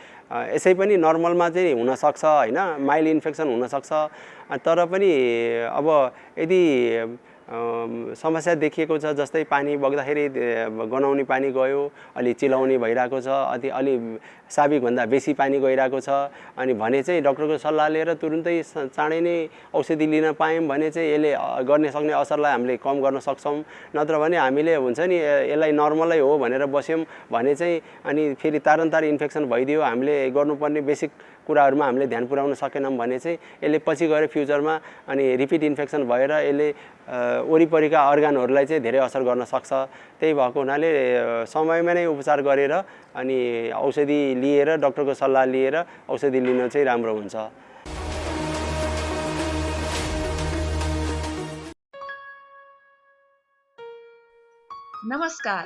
यसै पनि नर्मलमा चाहिँ हुनसक्छ होइन, माइल्ड इन्फेक्सन हुनसक्छ। तर पनि अब यदि समस्या देखिएको छ, जस्तै पानी बग्दाखेरि गनाउने पानी गयो, अलि चिलाउने भइरहेको छ, अलि साबिकभन्दा बेसी पानी गइरहेको छ, अनि भने चाहिँ डक्टरको सल्लाह लिएर तुरुन्तै चाँडै नै औषधि लिन पायौँ भने चाहिँ यसले गर्ने सक्ने असरलाई हामीले कम गर्न सक्छौँ। नत्र भने हामीले हुन्छ नि यसलाई नर्मलै हो भनेर बस्यौँ भने चाहिँ अनि फेरि तारन्तार इन्फेक्सन भइदियो, हामीले गर्नुपर्ने बेसिक कुराहरूमा हामीले ध्यान पुर्याउन सकेनौँ भने चाहिँ यसले पछि गएर फ्युचरमा अनि रिपिट इन्फेक्सन भएर यसले वरिपरिका अर्गानहरूलाई चाहिँ धेरै असर गर्न सक्छ। त्यही भएको हुनाले समयमा नै उपचार गरेर अनि औषधि लिएर डक्टरको सल्लाह लिएर औषधि लिन चाहिँ राम्रो हुन्छ। नमस्कार,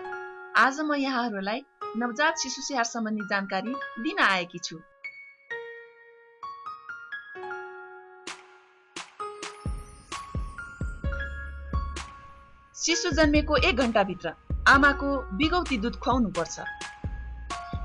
आज म यहाँहरूलाई नवजात शिशु स्याहार सम्बन्धी जानकारी दिन आएकी छु। शिशु जन्मेको 1 घण्टाभित्र आमाको बिगौती दुध खुवाउनुपर्छ।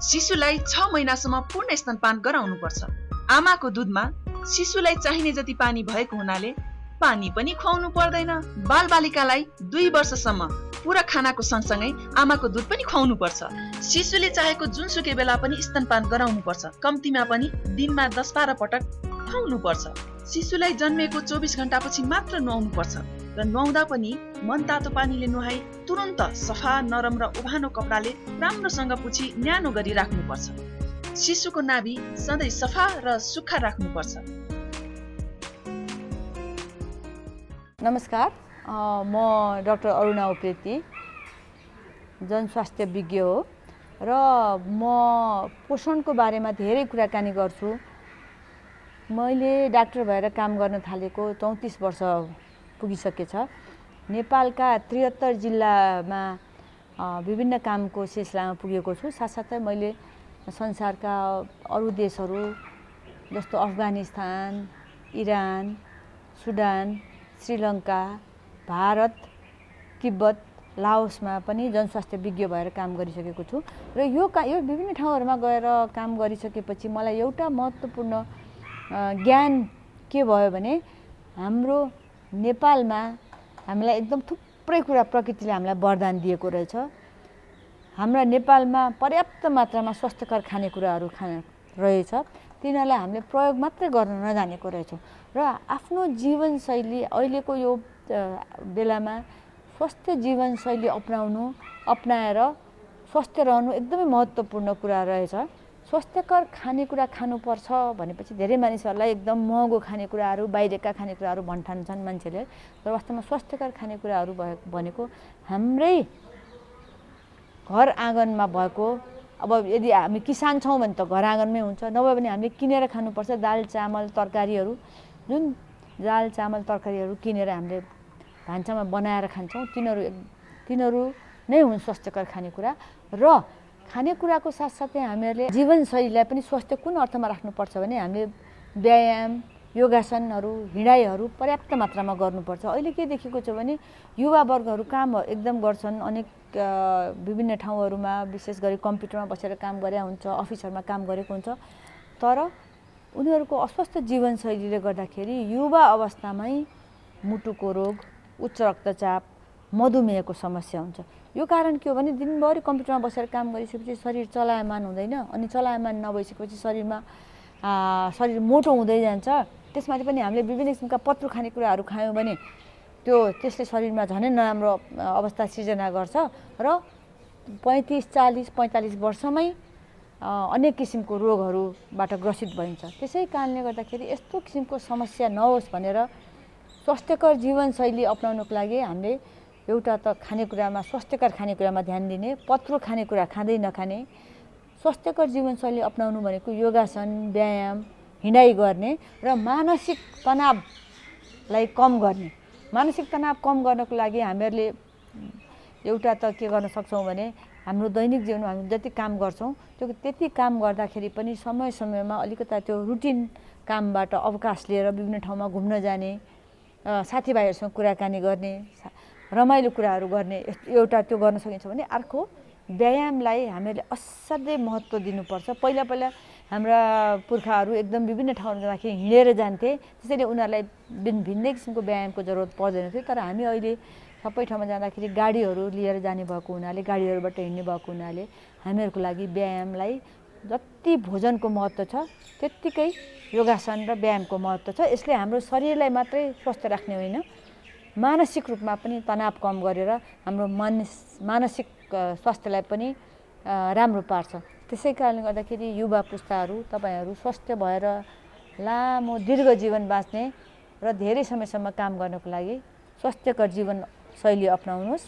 शिशुलाई 6 महिनासम्म पूर्ण स्तनपान गराउनुपर्छ। आमाको दुधमा शिशुलाई चाहिने जति पानी भएको हुनाले पानी पनि खुवाउनु पर्दैन। बालबालिकालाई 2 वर्षसम्म पूरा खानाको सँगसँगै आमाको दुध पनि खुवाउनुपर्छ। शिशुले चाहेको जुनसुकै बेला पनि स्तनपान गराउनुपर्छ। कम्तीमा पनि दिनमा 10-12 पटक खुवाउनुपर्छ। शिशुलाई जन्मेको 24 घण्टापछि मात्र नुहाउनुपर्छ र नुहाउँदा पनि मनतातो पानीले नुहाई तुरन्त सफा, नरम र उभानो कपडाले राम्रोसँग पुछी न्यानो गरी राख्नुपर्छ। शिशुको नाभि सधैँ सफा र सुक्खा राख्नुपर्छ। नमस्कार, म डाक्टर अरुणा उप्रेती, जनस्वास्थ्य विज्ञ हो र म पोषणको बारेमा धेरै कुराकानी गर्छु। मैले डाक्टर भएर काम गर्न थालेको 34 वर्ष पुगिसकेछ। नेपालका 73 जिल्लामा विभिन्न कामको सिलसिलामा पुगेको छु। साथसाथै मैले संसारका अरू देशहरू जस्तो अफगानिस्तान, इरान, सुडान, श्रीलङ्का, भारत, तिब्बत, लाओसमा पनि जनस्वास्थ्य विज्ञ भएर काम गरिसकेको छु। र यो विभिन्न ठाउँहरूमा गएर काम गरिसकेपछि मलाई एउटा महत्त्वपूर्ण ज्ञान के भयो भने हाम्रो नेपालमा हामीलाई एकदम थुप्रै कुरा प्रकृतिले हामीलाई वरदान दिएको रहेछ। हाम्रा नेपालमा पर्याप्त मात्रामा स्वास्थ्यकर खानेकुराहरू रहेछ, तिनीहरूलाई हामीले प्रयोग मात्रै गर्न नजानेको रहेछौँ। र आफ्नो जीवनशैली अहिलेको यो बेलामा स्वस्थ जीवनशैली अपनाएर स्वस्थ रहनु एकदमै महत्त्वपूर्ण कुरा रहेछ। स्वस्थकर खानेकुरा खानुपर्छ भनेपछि धेरै मानिसहरूलाई एकदम महँगो खानेकुराहरू बाहिरका खानेकुराहरू भन्ठान्छन् मान्छेले। तर वास्तवमा स्वस्थकर खानेकुराहरू भनेको हाम्रै घर आँगनमा भएको, अब यदि हामी किसान छौँ भने त घर आँगनमै हुन्छ, नभए भने हामीले किनेर खानुपर्छ दाल चामल तरकारीहरू। जुन दाल चामल तरकारीहरू किनेर हामीले भान्सामा बनाएर खान्छौँ तिनीहरू नै हुन् स्वस्थकर खानेकुरा। र खानेकुराको साथसाथै हामीहरूले जीवनशैलीलाई पनि स्वस्थ कुन अर्थमा राख्नुपर्छ भने हामीले व्यायाम योगासनहरू हिँडाइहरू पर्याप्त मात्रामा गर्नुपर्छ। अहिले के देखेको छ भने युवावर्गहरू काम एकदम गर्छन्, अनेक विभिन्न ठाउँहरूमा विशेष गरी कम्प्युटरमा बसेर काम गरे हुन्छ, अफिसहरूमा काम गरेको हुन्छ, तर उनीहरूको अस्वस्थ जीवनशैलीले गर्दाखेरि युवा अवस्थामै मुटुको रोग, उच्च रक्तचाप, मधुमेहको समस्या हुन्छ। यो कारण के हो भने दिनभरि कम्प्युटरमा बसेर काम गरिसकेपछि शरीर चलायमान हुँदैन, अनि चलायमान नभइसकेपछि शरीर मोटो हुँदै जान्छ। त्यसमाथि पनि हामीले विभिन्न किसिमका पत्रु खानेकुराहरू खायौँ भने त्यसले शरीरमा झनै नराम्रो अवस्था सिर्जना गर्छ र 35-40-45 वर्षमै अनेक किसिमको रोगहरूबाट ग्रसित भइन्छ। त्यसै कारणले गर्दाखेरि यस्तो किसिमको समस्या नहोस् भनेर स्वस्थकर जीवनशैली अपनाउनको लागि हामीले एउटा त खानेकुरामा स्वस्थकर खानेकुरामा ध्यान दिने, पत्रु खानेकुरा खाँदै नखाने, स्वस्थकर जीवनशैली अपनाउनु भनेको योगासन व्यायाम हिँडाइ गर्ने र मानसिक तनावलाई कम गर्ने। मानसिक तनाव कम गर्नको लागि हामीहरूले एउटा त के गर्न सक्छौँ भने हाम्रो दैनिक जीवनमा हामी जति काम गर्छौँ त्यति काम गर्दाखेरि पनि समय समयमा अलिकता त्यो रुटिन कामबाट अवकाश लिएर विभिन्न ठाउँमा घुम्न जाने, साथीभाइहरूसँग कुराकानी गर्ने, रमाइलो कुराहरू गर्ने, एउटा त्यो गर्न सकिन्छ भने अर्को व्यायामलाई हामीले असाध्यै महत्त्व दिनुपर्छ। पहिला हाम्रा पुर्खाहरू एकदम विभिन्न ठाउँमा जाँदाखेरि हिँडेर जान्थे, त्यसैले उनीहरूलाई भिन्नै किसिमको व्यायामको जरुरत पर्दैन थियो। तर हामी अहिले सबै ठाउँमा जाँदाखेरि गाडीहरू लिएर जाने भएको हुनाले, गाडीहरूबाट हिँड्ने भएको हुनाले हामीहरूको लागि व्यायामलाई जति भोजनको महत्त्व छ त्यत्तिकै योगासन र व्यायामको महत्त्व छ। यसले हाम्रो शरीरलाई मात्रै स्वस्थ राख्ने होइन, मानसिक रूपमा पनि तनाव कम गरेर हाम्रो मानसिक स्वास्थ्यलाई पनि राम्रो पार्छ। त्यसै कारणले गर्दाखेरि युवा पुस्ताहरू तपाईहरू स्वस्थ भएर लामो दीर्घ जीवन बाँच्ने र धेरै समयसम्म काम गर्नको लागि स्वस्थकर जीवनशैली अपनाउनुहोस्।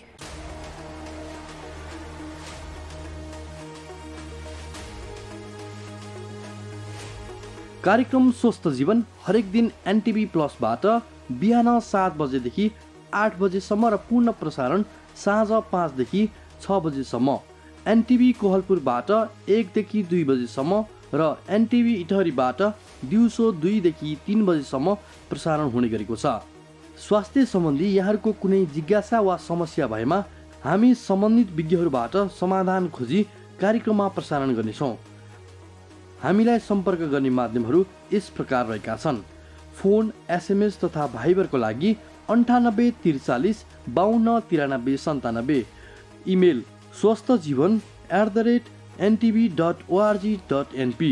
कार्यक्रम स्वस्थ जीवन हरेक दिन एनटिभी प्लसबाट बिहान 7 बजेदेखि 8 बजेसम्म र पूर्ण प्रसारण साँझ 5 देखि 6 बजेसम्म, एनटिभी कोहलपुरबाट 1 देखि 2 बजेसम्म र एनटिभी इटहरीबाट दिउँसो 2 देखि 3 बजेसम्म प्रसारण हुने गरेको छ। स्वास्थ्य सम्बन्धी यहाँहरूको कुनै जिज्ञासा वा समस्या भएमा हामी सम्बन्धित विज्ञहरूबाट समाधान खोजी कार्यक्रममा प्रसारण गर्नेछौँ। हामीलाई सम्पर्क गर्ने माध्यमहरू यस प्रकार रहेका छन्: फोन, एसएमएस तथा भाइबरको लागि 98 43 52 93 97, इमेल swasthjivan@ntv.org.np।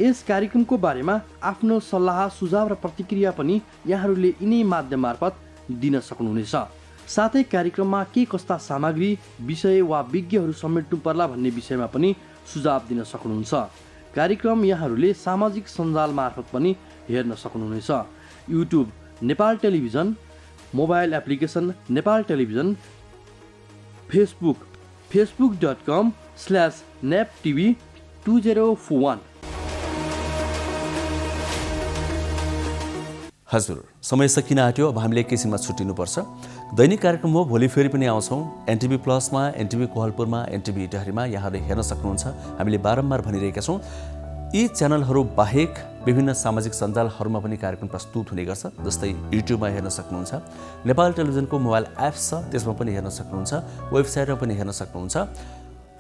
यस कार्यक्रमको बारेमा आफ्नो सल्लाह सुझाव र प्रतिक्रिया पनि यहाँहरूले यिनै माध्यम मार्फत दिन सक्नुहुनेछ। साथै कार्यक्रममा के कस्ता सामग्री, विषय वा विज्ञहरू समेट्नु पर्ला भन्ने विषयमा पनि सुझाव दिन सक्नुहुन्छ। कार्यक्रम यहाँहरूले सामाजिक सञ्जाल मार्फत पनि हेर्न सक्नुहुनेछ। YouTube Nepal television, mobile application Nepal television, Facebook facebook.com/neptv2041। हजुर, समय सकिन आँट्यो, अब हामीले एकैछिनमा छुट्टिनुपर्छ। दैनिक कार्यक्रम हो, भोलि फेरि पनि आउँछौँ। एनटिभी प्लसमा, एनटिभी कोहलपुरमा, एनटिभी इटहरीमा यहाँहरूले हेर्न सक्नुहुन्छ। हामीले बारम्बार भनिरहेका छौँ यी च्यानलहरू बाहेक विभिन्न सामाजिक सञ्जालहरूमा पनि कार्यक्रम प्रस्तुत हुने गर्छ। जस्तै युट्युबमा हेर्न सक्नुहुन्छ, नेपाल टेलिभिजनको मोबाइल एप्स छ त्यसमा पनि हेर्न सक्नुहुन्छ, वेबसाइटमा पनि हेर्न सक्नुहुन्छ।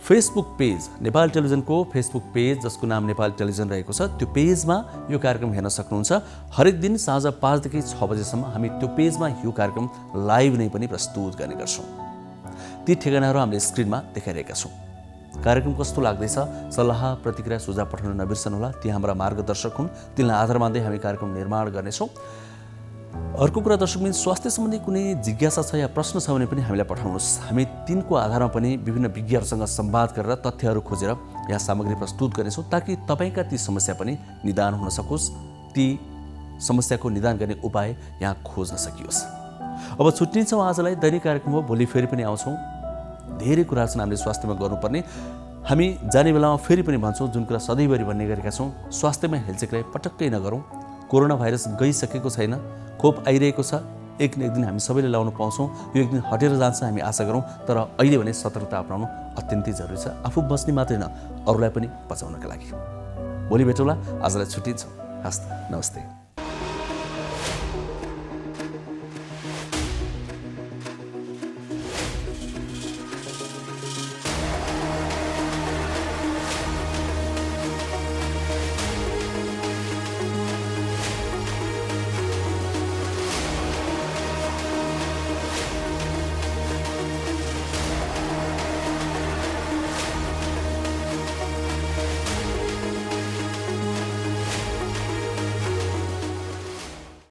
फेसबुक पेज, नेपाल टेलिभिजनको फेसबुक पेज जसको नाम नेपाल टेलिभिजन रहेको छ, त्यो पेजमा यो कार्यक्रम हेर्न सक्नुहुन्छ। हरेक दिन साँझ 5 देखि 6 बजेसम्म हामी त्यो पेजमा यो कार्यक्रम लाइभ नै पनि प्रस्तुत गर्ने गर्छौँ। ती ठेगानाहरू हामीले स्क्रिनमा देखाइरहेका छौँ। कार्यक्रम कस्तो लाग्दैछ, सल्लाह प्रतिक्रिया सुझाव पठाउन नबिर्सनुहोला। ती हाम्रा मार्गदर्शक हुन्, तिनलाई आधार मान्दै हामी कार्यक्रम निर्माण गर्नेछौँ। अर्को कुरा दर्शकबिन स्वास्थ्य सम्बन्धी कुनै जिज्ञासा छ या प्रश्न छ भने पनि हामीलाई पठाउनुहोस्। हामी तिनको आधारमा पनि विभिन्न विज्ञहरूसँग संवाद गरेर तथ्यहरू खोजेर यहाँ सामग्री प्रस्तुत गर्नेछौँ ताकि तपाईँका ती समस्या पनि निदान हुन सकोस्, ती समस्याको निदान गर्ने उपाय यहाँ खोज्न सकियोस्। अब छुट्टिन्छौँ आजलाई। दैनिक कार्यक्रम हो, भोलि फेरि पनि आउँछौँ। धेरै कुराहरू छन् हामीले स्वास्थ्यमा गर्नुपर्ने। हामी जाने बेलामा फेरि पनि भन्छौँ जुन कुरा सधैँभरि भन्ने गरेका छौँ, स्वास्थ्यमा हेलचेक्राइ पटक्कै नगरौँ। कोरोना भाइरस गइसकेको छैन, खोप आइरहेको छ, एक न एक दिन हामी सबैले लाउन पाउँछौँ। यो एक दिन हटेर जान्छ हामी आशा गरौँ, तर अहिले भने सतर्कता अपनाउनु अत्यन्तै जरुरी छ, आफू बच्ने मात्रै न अरूलाई पनि बचाउनका लागि। भोलि भेटौँला, आजलाई छुट्टिन्छौँ। हस्त, नमस्ते।